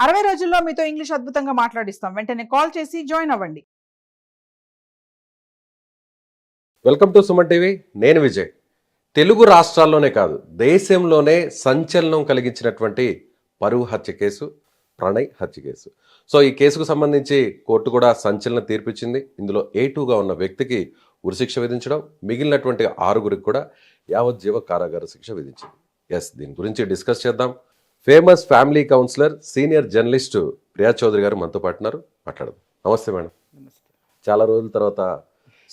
60 రోజుల్లో మీతో ఇంగ్లీష్ అద్భుతంగా మాట్లాడిస్తాం. వెంటనే కాల్ చేసి జాయిన్ అవ్వండి. Welcome to Suman TV. నేను విజయ్. తెలుగు రాష్ట్రాల్లోనే కాదు, దేశంలోనే సంచలనం కలిగించినటువంటి పరువు హత్య కేసు ప్రణయ్ హత్య కేసు. సో ఈ కేసుకు సంబంధించి కోర్టు కూడా సంచలన తీర్పిచ్చింది. ఇందులో A2గా ఉన్న వ్యక్తికి ఉరిశిక్ష విధించడం, మిగిలినటువంటి 6గురికి కూడా యావజ్జీవ కారాగార శిక్ష విధించింది. దీని గురించి డిస్కస్ చేద్దాం. Famous family counsellor, senior journalist Priya Chaudhary గారు మనతో పాటు ఉన్నారు. మాట్లాడదాం. నమస్తే మేడం. చాలా రోజుల తర్వాత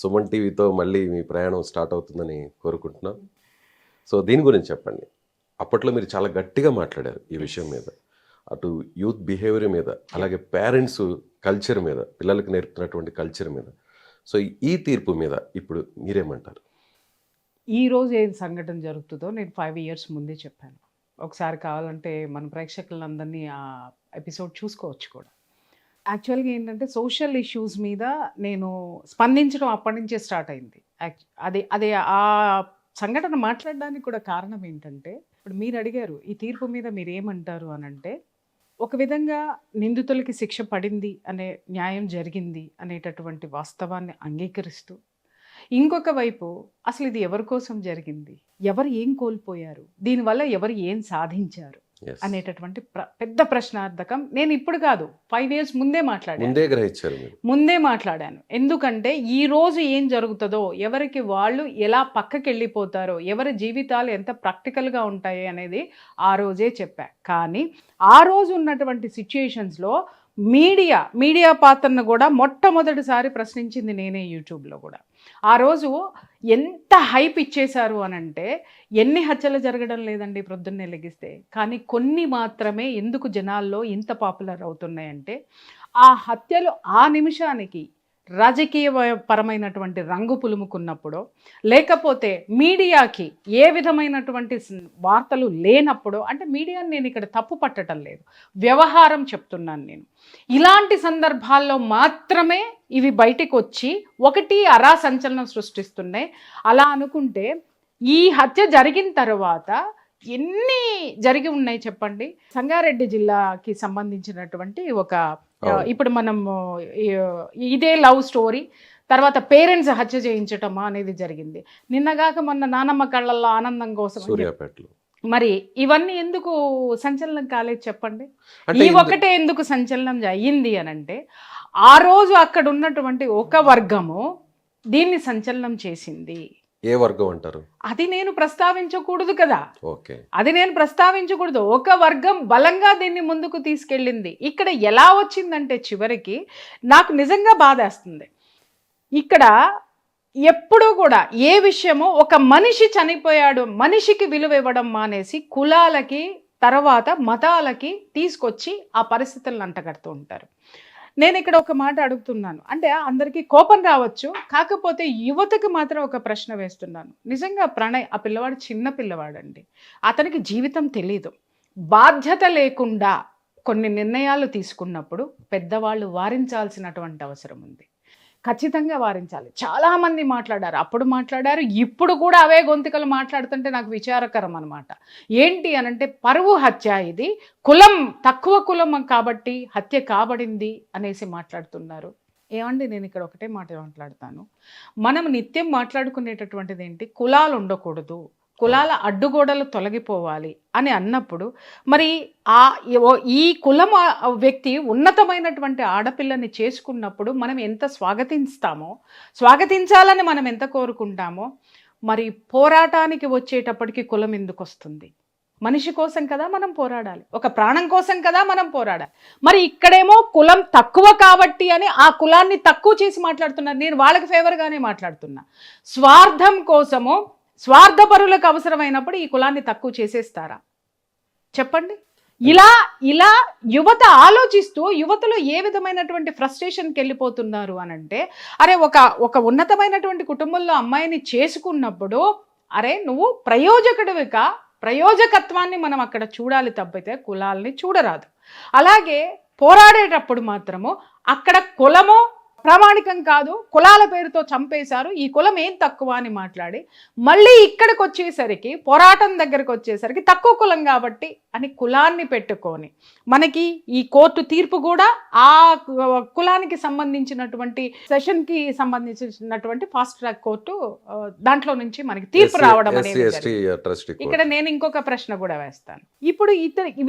సుమన్ టీవీతో మళ్ళీ మీ ప్రయాణం స్టార్ట్ అవుతుందని కోరుకుంటున్నాం. సో దీని గురించి చెప్పండి. అప్పట్లో మీరు చాలా గట్టిగా మాట్లాడారు ఈ విషయం మీద, అటు యూత్ బిహేవియర్ మీద, అలాగే పేరెంట్స్ కల్చర్ మీద, పిల్లలకు నేర్పుతున్నటువంటి కల్చర్ మీద. సో ఈ తీర్పు మీద ఇప్పుడు మీరేమంటారు? ఈరోజు ఏం సంఘటన జరుగుతుందో నేను 5 years ముందే చెప్పాను. ఒకసారి కావాలంటే మన ప్రేక్షకులందరినీ ఆ ఎపిసోడ్ చూసుకోవచ్చు కూడా. యాక్చువల్గా ఏంటంటే సోషల్ ఇష్యూస్ మీద నేను స్పందించడం అప్పటి నుంచే స్టార్ట్ అయింది. అదే ఆ సంఘటన మాట్లాడడానికి కూడా కారణం ఏంటంటే, ఇప్పుడు మీరు అడిగారు ఈ తీర్పు మీద మీరు ఏమంటారు అని అంటే, ఒక విధంగా నిందితులకి శిక్ష పడింది అనే, న్యాయం జరిగింది అనేటటువంటి వాస్తవాన్ని అంగీకరిస్తూ, ఇంకొక వైపు అసలు ఇది ఎవరి కోసం జరిగింది, ఎవరు ఏం కోల్పోయారు, దీనివల్ల ఎవరు ఏం సాధించారు అనేటటువంటి పెద్ద ప్రశ్నార్థకం నేను ఇప్పుడు కాదు 5 years ముందే మాట్లాడాను. ఎందుకంటే ఈ రోజు ఏం జరుగుతుందో, ఎవరికి వాళ్ళు ఎలా పక్కకి వెళ్ళిపోతారో, ఎవరి జీవితాలు ఎంత ప్రాక్టికల్గా ఉంటాయి అనేది ఆ రోజే చెప్పా. కానీ ఆ రోజు ఉన్నటువంటి సిచ్యుయేషన్స్లో మీడియా పాత్రను కూడా మొట్టమొదటిసారి ప్రశ్నించింది నేనే యూట్యూబ్లో కూడా. ఆ రోజు ఎంత హైప్ ఇచ్చేశారు అని అంటే, ఎన్ని హత్యలు జరగడం లేదండి ప్రొద్దున్నే లెగిస్తే, కానీ కొన్ని మాత్రమే ఎందుకు జనాల్లో ఇంత పాపులర్ అవుతున్నాయంటే, ఆ హత్యలు ఆ నిమిషానికి రాజకీయ పరమైనటువంటి రంగు పులుముకున్నప్పుడు, లేకపోతే మీడియాకి ఏ విధమైనటువంటి వార్తలు లేనప్పుడు, అంటే మీడియాని నేను ఇక్కడ తప్పు పట్టడం లేదు, వ్యవహారం చెప్తున్నాను నేను. ఇలాంటి సందర్భాల్లో మాత్రమే ఇవి బయటికి వచ్చి ఒకటి అరా సంచలనం సృష్టిస్తున్నాయి. అలా అనుకుంటే ఈ హత్య జరిగిన తర్వాత ఎన్ని జరిగి ఉన్నాయి చెప్పండి. సంగారెడ్డి జిల్లాకి సంబంధించినటువంటి ఒక, ఇప్పుడు మనం ఇదే లవ్ స్టోరీ, తర్వాత పేరెంట్స్ హత్య చేయించటమా అనేది జరిగింది. నిన్నగాక మొన్న నానమ్మ కళ్ళల్లో ఆనందం కోసం. మరి ఇవన్నీ ఎందుకు సంచలనం కాలేదు చెప్పండి? ఈ ఒక్కటే ఎందుకు సంచలనం అయ్యింది అని అంటే, ఆ రోజు అక్కడ ఉన్నటువంటి ఒక వర్గము దీన్ని సంచలనం చేసింది. ఏ వర్గం అంటారు? అది నేను ప్రస్తావించకూడదు కదా. ఓకే, అది నేను ప్రస్తావించకూడదు. ఒక వర్గం బలంగా దీన్ని ముందుకు తీసుకెళ్ళింది. ఇక్కడ ఎలా వచ్చిందంటే చివరికి నాకు నిజంగా బాధేస్తుంది. ఇక్కడ ఎప్పుడూ కూడా ఏ విషయమో, ఒక మనిషి చనిపోయాడు, మనిషికి విలువ ఇవ్వడం మానేసి కులాలకి, తర్వాత మతాలకి తీసుకొచ్చి ఆ పరిస్థితులను అంటగడుతూ ఉంటారు. నేను ఇక్కడ ఒక మాట అడుగుతున్నాను, అంటే అందరికీ కోపం రావచ్చు, కాకపోతే యువతకు మాత్రం ఒక ప్రశ్న వేస్తున్నాను. నిజంగా ప్రణయ్, ఆ పిల్లవాడు చిన్న పిల్లవాడండి, అతనికి జీవితం తెలీదు. బాధ్యత లేకుండా కొన్ని నిర్ణయాలు తీసుకున్నప్పుడు పెద్దవాళ్ళు వారించాల్సినటువంటి అవసరం ఉంది. ఖచ్చితంగా వారించాలి. చాలామంది మాట్లాడారు, అప్పుడు మాట్లాడారు, ఇప్పుడు కూడా అవే గొంతుకలు మాట్లాడుతుంటే నాకు విచారకరం అనమాట. ఏంటి అనంటే, పరువు హత్య, ఇది కులం, తక్కువ కులం కాబట్టి హత్య కాబడింది అనేసి మాట్లాడుతున్నారు. ఏమండి, నేను ఇక్కడ ఒకటే మాట మాట్లాడతాను. మనం నిత్యం మాట్లాడుకునేటటువంటిది ఏంటి, కులాలు ఉండకూడదు, కులాల అడ్డుగోడలు తొలగిపోవాలి అని అన్నప్పుడు, మరి ఈ కులం వ్యక్తి ఉన్నతమైనటువంటి ఆడపిల్లని చేసుకున్నప్పుడు మనం ఎంత స్వాగతించాలని మనం ఎంత కోరుకుంటామో, మరి పోరాటానికి వచ్చేటప్పటికి కులం ఎందుకు వస్తుంది? మనిషి కోసం కదా మనం పోరాడాలి, ఒక ప్రాణం కోసం కదా మనం పోరాడాలి. మరి ఇక్కడేమో కులం తక్కువ కాబట్టి అని ఆ కులాన్ని తక్కువ చేసి మాట్లాడుతున్నారు. నేను వాళ్ళకి ఫేవర్గానే మాట్లాడుతున్నా. స్వార్థం కోసము, స్వార్థపరులకు అవసరమైనప్పుడు ఈ కులాన్ని తక్కువ చేసేస్తారా చెప్పండి? ఇలా యువత ఆలోచిస్తూ, యువతలో ఏ విధమైనటువంటి ఫ్రస్ట్రేషన్కి వెళ్ళిపోతున్నారు అని అంటే, అరే ఒక ఉన్నతమైనటువంటి కుటుంబంలో అమ్మాయిని చేసుకున్నప్పుడు, అరే నువ్వు ప్రయోజకత్వాన్ని మనం అక్కడ చూడాలి తప్పితే కులాలని చూడరాదు. అలాగే పోరాడేటప్పుడు మాత్రము అక్కడ కులమో ప్రామాణికం కాదు, కులాల పేరుతో చంపేశారు, ఈ కులం ఏం తక్కువ అని మాట్లాడి మళ్ళీ ఇక్కడికి వచ్చేసరికి పోరాటం దగ్గరకు వచ్చేసరికి తక్కువ కులం కాబట్టి అని కులాన్ని పెట్టుకొని మనకి ఈ కోర్టు తీర్పు కూడా ఆ కులానికి సంబంధించినటువంటి సెషన్కి సంబంధించినటువంటి ఫాస్ట్ ట్రాక్ కోర్టు దాంట్లో నుంచి మనకి తీర్పు రావడం అనేది జరిగింది. ఇక్కడ నేను ఇంకొక ప్రశ్న కూడా వేస్తాను. ఇప్పుడు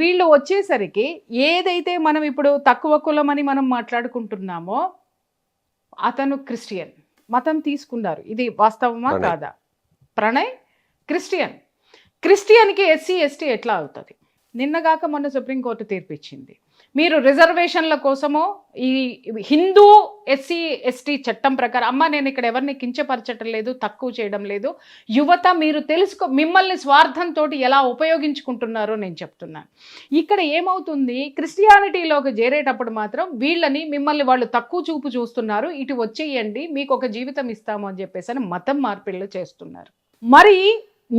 వీళ్ళు వచ్చేసరికి ఏదైతే మనం ఇప్పుడు తక్కువ కులం అని మనం మాట్లాడుకుంటున్నామో అతను క్రిస్టియన్ మతం తీసుకున్నారు, ఇది వాస్తవమా కాదా? ప్రణయ్ క్రిస్టియన్కి ఎస్సీ ఎస్టీ ఎట్లా అవుతుంది? నిన్నగాక మొన్న సుప్రీంకోర్టు తీర్పు ఇచ్చింది. మీరు రిజర్వేషన్ల కోసమో ఈ హిందూ ఎస్సీ ఎస్టీ చట్టం ప్రకారం, అమ్మ నేను ఇక్కడ ఎవరిని కించపరచటం లేదు, తక్కువ చేయడం లేదు, యువత మీరు మిమ్మల్ని స్వార్థంతో ఎలా ఉపయోగించుకుంటున్నారో నేను చెప్తున్నాను. ఇక్కడ ఏమవుతుంది, క్రిస్టియానిటీలోకి చేరేటప్పుడు మాత్రం మిమ్మల్ని వాళ్ళు తక్కువ చూపు చూస్తున్నారు, ఇటు వచ్చేయండి మీకు ఒక జీవితం ఇస్తాము అని చెప్పేసి అని మతం మార్పిళ్ళు చేస్తున్నారు. మరి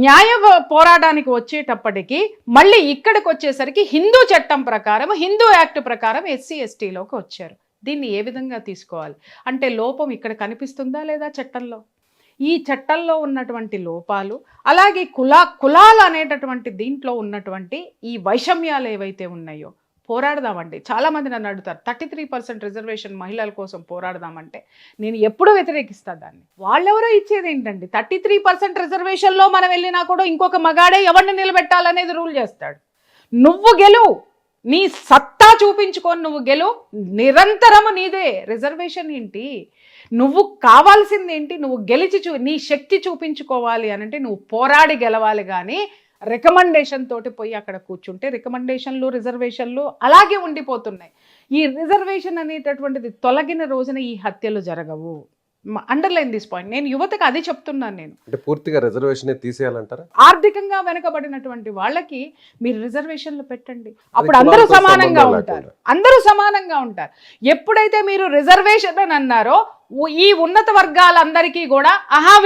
న్యాయ పోరాటానికి వచ్చేటప్పటికి మళ్ళీ ఇక్కడికి వచ్చేసరికి హిందూ చట్టం ప్రకారం, హిందూ యాక్ట్ ప్రకారం ఎస్సీ ఎస్టీలోకి వచ్చారు. దీన్ని ఏ విధంగా తీసుకోవాలి? అంటే లోపం ఇక్కడ కనిపిస్తుందా లేదా చట్టంలో? ఈ చట్టంలో ఉన్నటువంటి లోపాలు, అలాగే కులాలు అనేటటువంటి దీంట్లో ఉన్నటువంటి ఈ వైషమ్యాలు ఏవైతే ఉన్నాయో పోరాడదామండి. చాలామంది నన్ను అడుగుతారు 33% రిజర్వేషన్ మహిళల కోసం పోరాడదామంటే నేను ఎప్పుడూ వ్యతిరేకిస్తాను దాన్ని. వాళ్ళెవరో ఇచ్చేది ఏంటండి, 33% రిజర్వేషన్లో మనం వెళ్ళినా కూడా ఇంకొక మగాడే ఎవరిని నిలబెట్టాలనేది రూల్ చేస్తాడు. నువ్వు గెలువు, నీ సత్తా చూపించుకొని నువ్వు గెలువు, నిరంతరము నీదే. రిజర్వేషన్ ఏంటి, నువ్వు కావాల్సింది ఏంటి, నువ్వు గెలిచి నీ శక్తి చూపించుకోవాలి అనంటే నువ్వు పోరాడి గెలవాలి. కానీ రికమెండేషన్ తోటి పోయి అక్కడ కూర్చుంటే రికమెండేషన్లు రిజర్వేషన్లు అలాగే ఉండిపోతున్నాయి. ఈ రిజర్వేషన్ అనేటటువంటిది తొలగిన రోజున ఈ హత్యలు జరగవు. Underline this point. నేను యువతకు అది చెప్తున్నాను. నేను అంటే పూర్తిగా రిజర్వేషన్ తీసేయాలంటారా? ఆర్థికంగా వెనుకబడినటువంటి వాళ్ళకి మీరు రిజర్వేషన్లు పెట్టండి, అప్పుడు అందరూ సమానంగా ఉంటారు. ఎప్పుడైతే మీరు రిజర్వేషన్ అని అన్నారో ఈ ఉన్నత వర్గాలందరికీ కూడా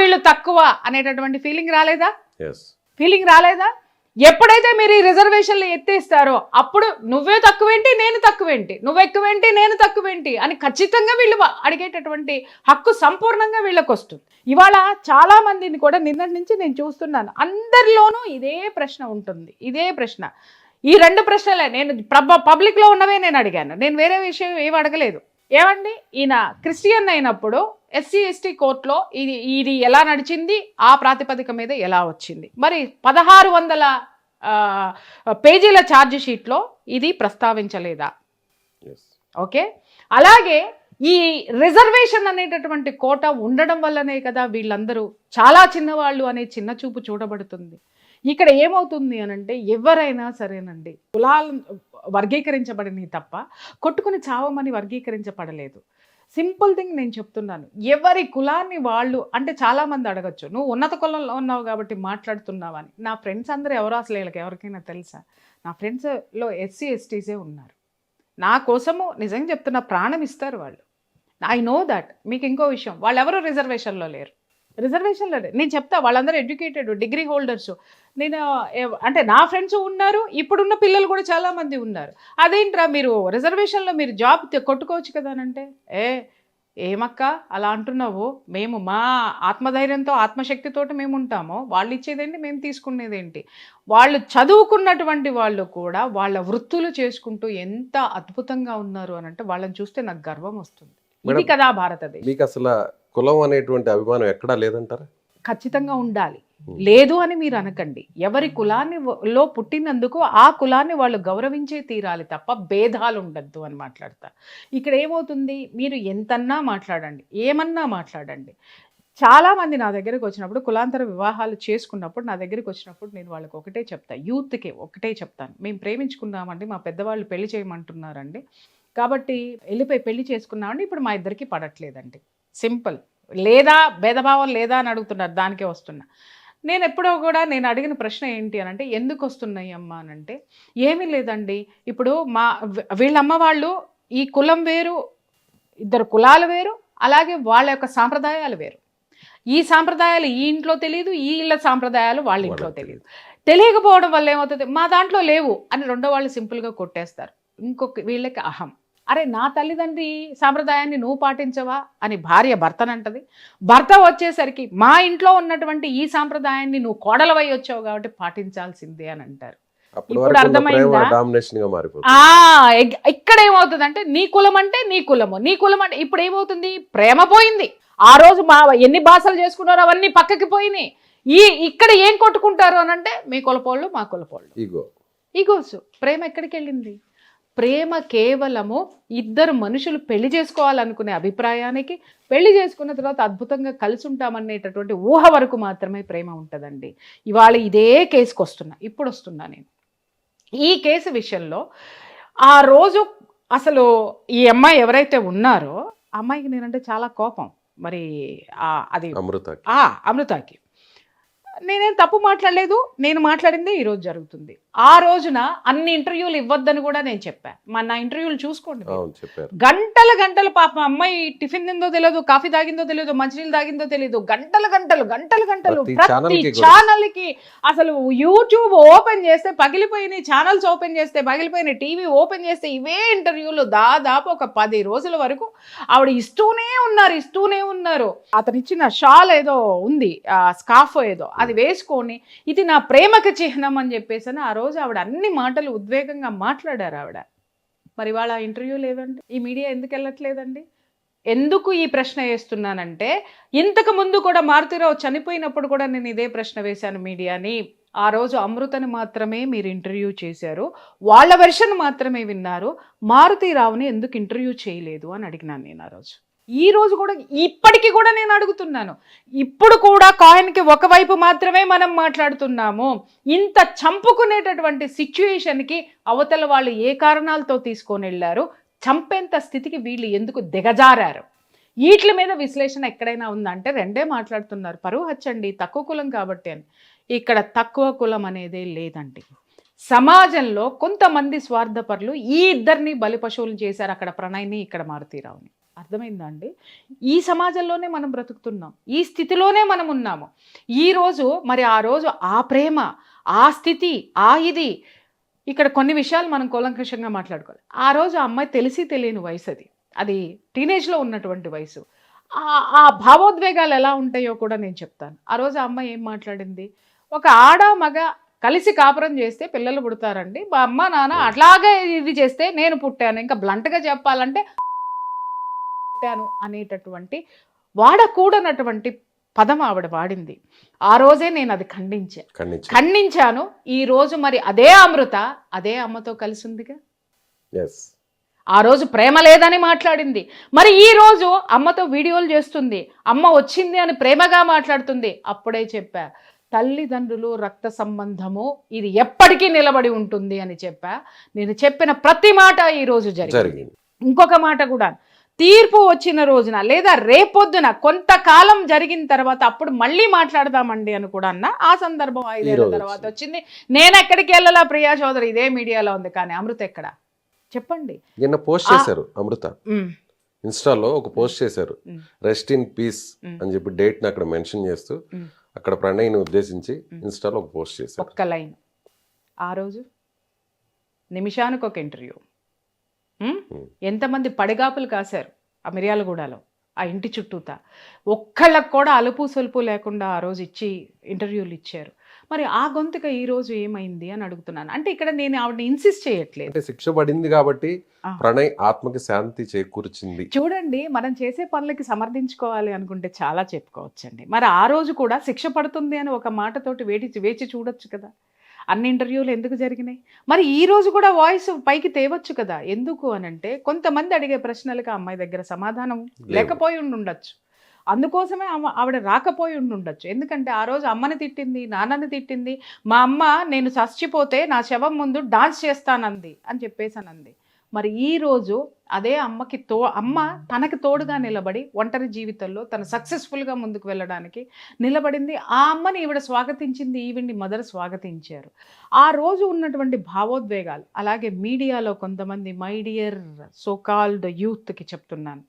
వీళ్ళు తక్కువ అనేటటువంటి ఫీలింగ్ రాలేదా? ఎప్పుడైతే మీరు ఈ రిజర్వేషన్లు ఎత్తేస్తారో అప్పుడు నువ్వే తక్కువేంటి నేను తక్కువేంటి, నువ్వు ఎక్కువేంటి నేను తక్కువేంటి అని ఖచ్చితంగా వీళ్ళు అడిగేటటువంటి హక్కు సంపూర్ణంగా వీళ్ళకి వస్తుంది. ఇవాళ చాలా మందిని కూడా నిన్నటి నుంచి నేను చూస్తున్నాను, అందరిలోనూ ఇదే ప్రశ్న ఉంటుంది. ఈ 2 ప్రశ్నలే నేను పబ్లిక్లో ఉన్నవే నేను అడిగాను, నేను వేరే విషయం ఏమి అడగలేదు. ఏమండి, ఈయన క్రిస్టియన్ అయినప్పుడు ఎస్సీ ఎస్టీ కోర్టులో ఇది ఎలా నడిచింది, ఆ ప్రాతిపదిక మీద ఎలా వచ్చింది? మరి 1600 పేజీల ఛార్జ్ షీట్లో ఇది ప్రస్తావించలేదా? ఓకే. అలాగే ఈ రిజర్వేషన్ అనేటటువంటి కోట ఉండడం వల్లనే కదా వీళ్ళందరూ చాలా చిన్నవాళ్ళు అనే చిన్న చూపు చూడబడుతుంది. ఇక్కడ ఏమవుతుంది అనంటే ఎవరైనా సరేనండి, కులాలు వర్గీకరించబడినవి తప్ప కొట్టుకుని చావమని వర్గీకరించబడలేదు. సింపుల్ థింగ్ నేను చెప్తున్నాను, ఎవరి కులాన్ని వాళ్ళు, అంటే చాలామంది అడగచ్చు నువ్వు ఉన్నత కులంలో ఉన్నావు కాబట్టి మాట్లాడుతున్నావని. నా ఫ్రెండ్స్ అందరూ ఎవరో అసలు వీళ్ళకి ఎవరికైనా తెలుసా? నా ఫ్రెండ్స్లో ఎస్సీ ఎస్టీసే ఉన్నారు. నా కోసము నిజంగా చెప్తున్నా ప్రాణం ఇస్తారు వాళ్ళు. I know that. మీకు ఇంకో విషయం, వాళ్ళు ఎవరు రిజర్వేషన్లో లేరు. నేను చెప్తా, వాళ్ళందరూ ఎడ్యుకేటెడ్ డిగ్రీ హోల్డర్స్. అంటే నా ఫ్రెండ్స్ ఉన్నారు, ఇప్పుడున్న పిల్లలు కూడా చాలామంది ఉన్నారు. అదేంట్రా మీరు రిజర్వేషన్లో మీరు జాబ్ కొట్టుకోవచ్చు కదా అంటే, ఏమక్క అలా అంటున్నావు, మేము మా ఆత్మధైర్యంతో ఆత్మశక్తితోటి మేము ఉంటాము, వాళ్ళు ఇచ్చేదేంటి మేము తీసుకునేదేంటి? వాళ్ళు చదువుకున్నటువంటి వాళ్ళు కూడా వాళ్ళ వృత్తులు చేసుకుంటూ ఎంత అద్భుతంగా ఉన్నారు అని అంటే వాళ్ళని చూస్తే నాకు గర్వం వస్తుంది. ఇది కదా భారతదేశం. మీకు అసలు కులం అనేటువంటి అభిమానం ఎక్కడా లేదంటారా? ఖచ్చితంగా ఉండాలి. లేదు అని మీరు అనకండి. ఎవరి కులాన్ని పుట్టినందుకు ఆ కులాన్ని వాళ్ళు గౌరవించే తీరాలి తప్ప భేదాలు ఉండద్దు అని మాట్లాడతా. ఇక్కడ ఏమవుతుంది, మీరు ఎంతన్నా మాట్లాడండి, ఏమన్నా మాట్లాడండి. చాలామంది నా దగ్గరికి వచ్చినప్పుడు కులాంతర వివాహాలు చేసుకున్నప్పుడు నా దగ్గరికి వచ్చినప్పుడు నేను వాళ్ళకి ఒకటే చెప్తాను, యూత్కి ఒకటే చెప్తాను, మేము ప్రేమించుకున్నామండి, మా పెద్దవాళ్ళు పెళ్లి చేయమంటున్నారండి, కాబట్టి వెళ్ళిపోయి పెళ్లి చేసుకున్నామండి, ఇప్పుడు మా ఇద్దరికి పడట్లేదండి. సింపుల్. లేదా భేదభావం లేదా అని అడుగుతున్నారు, దానికే వస్తున్నా. నేను ఎప్పుడో కూడా నేను అడిగిన ప్రశ్న ఏంటి అని అంటే, ఎందుకు వస్తున్నాయి అమ్మ అని అంటే, ఏమీ లేదండి, ఇప్పుడు వీళ్ళమ్మ వాళ్ళు ఈ కులం వేరు, ఇద్దరు కులాలు వేరు, అలాగే వాళ్ళ యొక్క సాంప్రదాయాలు వేరు. ఈ సాంప్రదాయాలు ఈ ఇంట్లో తెలియదు, ఈ ఇళ్ళ సాంప్రదాయాలు వాళ్ళ ఇంట్లో తెలియదు. తెలియకపోవడం వల్ల ఏమవుతుంది, మా దాంట్లో లేవు అని రెండో వాళ్ళు సింపుల్గా కొట్టేస్తారు. ఇంకొక వీళ్ళకి అహం, అరే నా తల్లిదండ్రి సాంప్రదాయాన్ని నువ్వు పాటించవా అని భార్య భర్తనంటది. భర్త వచ్చేసరికి మా ఇంట్లో ఉన్నటువంటి ఈ సాంప్రదాయాన్ని నువ్వు కోడలవై వచ్చావు కాబట్టి పాటించాల్సిందే అని అంటారు. ఇప్పుడు అర్థమైందా? డామినేషన్ గా మారిపోతుంది. ఇక్కడ ఏమవుతుందంటే నీ కులం అంటే నీ కులము, నీ కులం అంటే ఇప్పుడు ఏమవుతుంది, ప్రేమ పోయింది. ఆ రోజు మా ఎన్ని భాషలు చేసుకున్నారో అవన్నీ పక్కకి పోయినాయి. ఇక్కడ ఏం కొట్టుకుంటారు అని అంటే మీ కులపోళ్ళు మా కులపోళ్ళు, ఈగోస్. ప్రేమ ఎక్కడికి వెళ్ళింది? ప్రేమ కేవలము ఇద్దరు మనుషులు పెళ్లి చేసుకోవాలనుకునే అభిప్రాయానికి, పెళ్లి చేసుకున్న తర్వాత అద్భుతంగా కలిసి ఉంటామనేటటువంటి ఊహ వరకు మాత్రమే ప్రేమ ఉంటుందండి. ఇవాళ ఇదే కేసుకు ఇప్పుడు వస్తున్నా నేను. ఈ కేసు విషయంలో ఆ రోజు అసలు ఈ అమ్మాయి ఎవరైతే ఉన్నారో అమ్మాయికి నేనంటే చాలా కోపం. మరి అది అమృతకి నేనేం తప్పు మాట్లాడలేదు. నేను మాట్లాడిందే ఈరోజు జరుగుతుంది. ఆ రోజున అన్ని ఇంటర్వ్యూలు ఇవ్వద్దని కూడా నేను చెప్పాను. నా ఇంటర్వ్యూలు చూసుకోండి. గంటలు పాప అమ్మాయి టిఫిన్ తిందో తెలియదు, కాఫీ తాగిందో తెలియదు, మంచినీళ్ళు తాగిందో తెలియదు. గంటలు ప్రతి ఛానల్కి అసలు యూట్యూబ్ ఓపెన్ చేస్తే పగిలిపోయినాయి, ఛానల్స్ ఓపెన్ చేస్తే పగిలిపోయినాయి, టీవీ ఓపెన్ చేస్తే ఇవే ఇంటర్వ్యూలు. దాదాపు ఒక 10 రోజుల వరకు ఆవిడ ఇస్తూనే ఉన్నారు. అతనిచ్చిన షాల్ ఏదో ఉంది, స్కార్ఫ్ ఏదో, అది వేసుకొని ఇది నా ప్రేమకు చిహ్నం అని చెప్పేసి ఆ రోజు ఆవిడ అన్ని మాటలు ఉద్వేగంగా మాట్లాడారు ఆవిడ. మరి వాళ్ళ ఇంటర్వ్యూ లేదండి. ఈ మీడియా ఎందుకు వెళ్ళట్లేదండి? ఎందుకు ఈ ప్రశ్న వేస్తున్నానంటే, ఇంతకు ముందు కూడా మారుతిరావు చనిపోయినప్పుడు కూడా నేను ఇదే ప్రశ్న వేశాను మీడియాని. ఆ రోజు అమృతని మాత్రమే మీరు ఇంటర్వ్యూ చేశారు, వాళ్ళ వెర్షన్ మాత్రమే విన్నారు, మారుతిరావుని ఎందుకు ఇంటర్వ్యూ చేయలేదు అని అడిగినాను నేను ఆ రోజు. ఈ రోజు కూడా ఇప్పటికీ కూడా నేను అడుగుతున్నాను. ఇప్పుడు కూడా కాయిన్కి ఒకవైపు మాత్రమే మనం మాట్లాడుతున్నాము. ఇంత చంపుకునేటటువంటి సిచ్యుయేషన్కి అవతల వాళ్ళు ఏ కారణాలతో తీసుకొని వెళ్ళారు, చంపేంత స్థితికి వీళ్ళు ఎందుకు దిగజారారు, వీటి మీద విశ్లేషణ ఎక్కడైనా ఉందంటే రెండే మాట్లాడుతున్నారు. పరువు హత్యండి, తక్కువ కులం కాబట్టి అని. ఇక్కడ తక్కువ కులం అనేదే లేదండి. సమాజంలో కొంతమంది స్వార్థపరులు ఈ ఇద్దరిని బలిపశువులు చేశారు. అక్కడ ప్రణయ్ని, ఇక్కడ మారుతీరావుని. అర్థమైందా అండి? ఈ సమాజంలోనే మనం బ్రతుకుతున్నాం, ఈ స్థితిలోనే మనం ఉన్నాము. ఈరోజు మరి ఆ రోజు ఆ ప్రేమ, ఆ స్థితి, ఇది ఇక్కడ కొన్ని విషయాలు మనం కూలంకషంగా మాట్లాడుకోవాలి. ఆ రోజు ఆ అమ్మాయి తెలిసి తెలియని వయసు, అది టీనేజ్లో ఉన్నటువంటి వయసు. ఆ భావోద్వేగాలు ఎలా ఉంటాయో కూడా నేను చెప్తాను. ఆ రోజు ఆ అమ్మాయి ఏం మాట్లాడింది, ఒక ఆడ మగ కలిసి కాపురం చేస్తే పిల్లలు పుడతారండి, మా అమ్మ నాన్న అట్లాగే ఇది చేస్తే నేను పుట్టాను, ఇంకా బ్లంట్గా చెప్పాలంటే పుట్టాను అనేటటువంటి వాడకూడనటువంటి పదం ఆవిడ వాడింది. ఆ రోజే నేను అది ఖండించాను. ఈ రోజు మరి అదే అమృత అదే అమ్మతో కలిసి ఉందిగా. ఆ రోజు ప్రేమ లేదని మాట్లాడింది, మరి ఈ రోజు అమ్మతో వీడియోలు చేస్తుంది, అమ్మ వచ్చింది అని ప్రేమగా మాట్లాడుతుంది. అప్పుడే చెప్పా, తల్లిదండ్రులు రక్త సంబంధము ఇది ఎప్పటికీ నిలబడి ఉంటుంది అని చెప్పా. నేను చెప్పిన ప్రతి మాట ఈరోజు జరిగింది. ఇంకొక మాట కూడా, తీర్పు వచ్చిన రోజున లేదా రేపొద్దున కొంతకాలం జరిగిన తర్వాత అప్పుడు మళ్ళీ మాట్లాడదామండి అని కూడా అన్న. ఆ సందర్భం 5 ఏళ్ల తర్వాత వచ్చింది. నేను ఎక్కడికి వెళ్ళాలా, ప్రియా చౌదరి ఇదే మీడియాలో ఉంది, కానీ అమృత ఎక్కడ చెప్పండి. నిన్న పోస్ట్ చేశారు అమృత, ఇన్స్టాలో ఒక పోస్ట్ చేశారు, రెస్ట్ ఇన్ పీస్ అని చెప్పి డేట్ ని అక్కడ మెన్షన్ చేస్తూ అక్కడ ప్రణయ్ని ఉద్దేశించి ఇన్స్టాలో ఒక పోస్ట్ చేశారు. ఒక్క లైన్. ఆ రోజు నిమిషానికి ఒక ఇంటర్వ్యూ. ఎంతమంది పడిగాపులు కాశారు ఆ మిర్యాలగూడలో, ఆ ఇంటి చుట్టూతా. ఒక్కళ్ళకు కూడా అలుపు సొలుపు లేకుండా ఆ రోజు ఇంటర్వ్యూలు ఇచ్చారు. మరి ఆ గొంతుక ఈ రోజు ఏమైంది అని అడుగుతున్నాను. అంటే ఇక్కడ నేను ఆవిడని ఇన్సిస్ట్ చేయట్లేదు, అంటే శిక్ష పడింది కాబట్టి ప్రణయ్ ఆత్మకి శాంతి చేకూర్చింది. చూడండి, మనం చేసే పనులకి సమర్థించుకోవాలి అనుకుంటే చాలా చెప్పుకోవచ్చండి. మరి ఆ రోజు కూడా శిక్ష పడుతుంది అని ఒక మాటతోటి వేచి చూడొచ్చు కదా. అన్ని ఇంటర్వ్యూలు ఎందుకు జరిగినాయి? మరి ఈ రోజు కూడా వాయిస్ పైకి తేవచ్చు కదా. ఎందుకు అనంటే కొంతమంది అడిగే ప్రశ్నలకు అమ్మాయి దగ్గర సమాధానం లేకపోయి ఉండొచ్చు. అందుకోసమే ఆవిడ రాకపోయి ఉండొచ్చు. ఎందుకంటే ఆ రోజు అమ్మని తిట్టింది, నాన్నని తిట్టింది. మా అమ్మ నేను చచ్చిపోతే నా శవం ముందు డాన్స్ చేస్తానంది అని చెప్పేసానంది. మరి ఈ రోజు అదే అమ్మ తనకి తోడుగా నిలబడి ఒంటరి జీవితంలో తను సక్సెస్ఫుల్గా ముందుకు వెళ్ళడానికి నిలబడింది. ఆ అమ్మని ఈవిడ స్వాగతించింది, ఈవిడ్ని మదర్ స్వాగతించారు. ఆ రోజు ఉన్నటువంటి భావోద్వేగాలు, అలాగే మీడియాలో కొంతమంది మై డియర్ సోకాల్డ్ యూత్కి చెప్తున్నాను,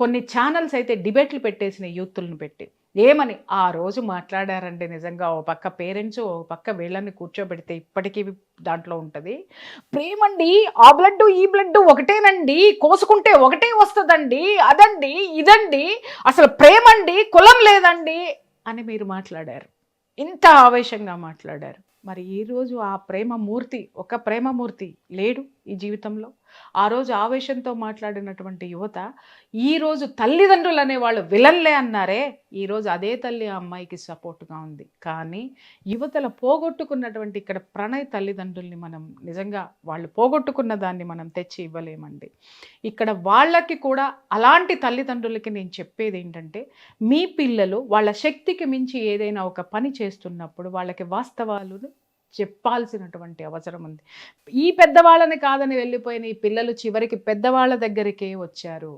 కొన్ని ఛానల్స్ అయితే డిబేట్లు పెట్టేసిన యూత్లను పెట్టి ఏమని ఆ రోజు మాట్లాడారండి. నిజంగా ఓ పక్క పేరెంట్స్, ఓ పక్క వీళ్ళని కూర్చోబెడితే ఇప్పటికీ దాంట్లో ఉంటుంది. ప్రేమండి, ఆ బ్లడ్ ఈ బ్లడ్ ఒకటేనండి, కోసుకుంటే ఒకటే వస్తుందండి, అదండి ఇదండి, అసలు ప్రేమండి కులం లేదండి అని మీరు మాట్లాడారు. ఇంత ఆవేశంగా మాట్లాడారు. మరి ఈరోజు ఆ ప్రేమమూర్తి, ఒక ప్రేమమూర్తి లేడు ఈ జీవితంలో. ఆ రోజు ఆవేశంతో మాట్లాడినటువంటి యువత ఈరోజు తల్లిదండ్రులు అనేవాళ్ళు విలన్లే అన్నారే, ఈరోజు అదే తల్లి ఆ అమ్మాయికి సపోర్ట్గా ఉంది. కానీ యువతల పోగొట్టుకున్నటువంటి ఇక్కడ ప్రణయ్ తల్లిదండ్రుల్ని మనం నిజంగా వాళ్ళు పోగొట్టుకున్న దాన్ని మనం తెచ్చి ఇవ్వలేమండి. ఇక్కడ వాళ్ళకి కూడా అలాంటి తల్లిదండ్రులకి నేను చెప్పేది ఏంటంటే, మీ పిల్లలు వాళ్ళ శక్తికి మించి ఏదైనా ఒక పని చేస్తున్నప్పుడు వాళ్ళకి వాస్తవాలు చెప్పాల్సినటువంటి అవసరం ఉంది. ఈ పెద్దవాళ్ళని కాదని వెళ్ళిపోయిన ఈ పిల్లలు చివరికి పెద్దవాళ్ళ దగ్గరికే వచ్చారు.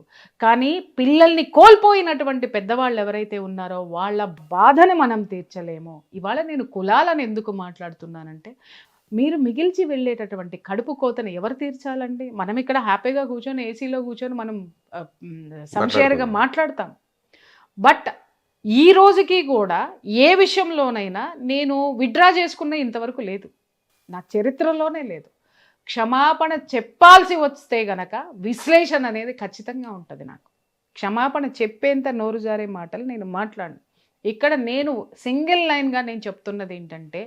కానీ పిల్లల్ని కోల్పోయినటువంటి పెద్దవాళ్ళు ఎవరైతే ఉన్నారో వాళ్ళ బాధను మనం తీర్చలేము. ఇవాళ నేను కులాలను ఎందుకు మాట్లాడుతున్నానంటే, మీరు మిగిల్చి వెళ్ళేటటువంటి కడుపు కోతను ఎవరు తీర్చాలండి? మనం ఇక్కడ హ్యాపీగా కూర్చొని ఏసీలో కూర్చొని మనం సంషేర్గా మాట్లాడతాం. బట్ ఈ రోజుకి కూడా ఏ విషయంలోనైనా నేను విత్డ్రా చేసుకున్న ఇంతవరకు లేదు, నా చరిత్రలోనే లేదు. క్షమాపణ చెప్పాల్సి వస్తే గనక విశ్లేషణ అనేది ఖచ్చితంగా ఉంటుంది. నాకు క్షమాపణ చెప్పేంత నోరు జారే మాటలు నేను మాట్లాడను. ఇక్కడ నేను సింగిల్ లైన్గా నేను చెప్తున్నది ఏంటంటే,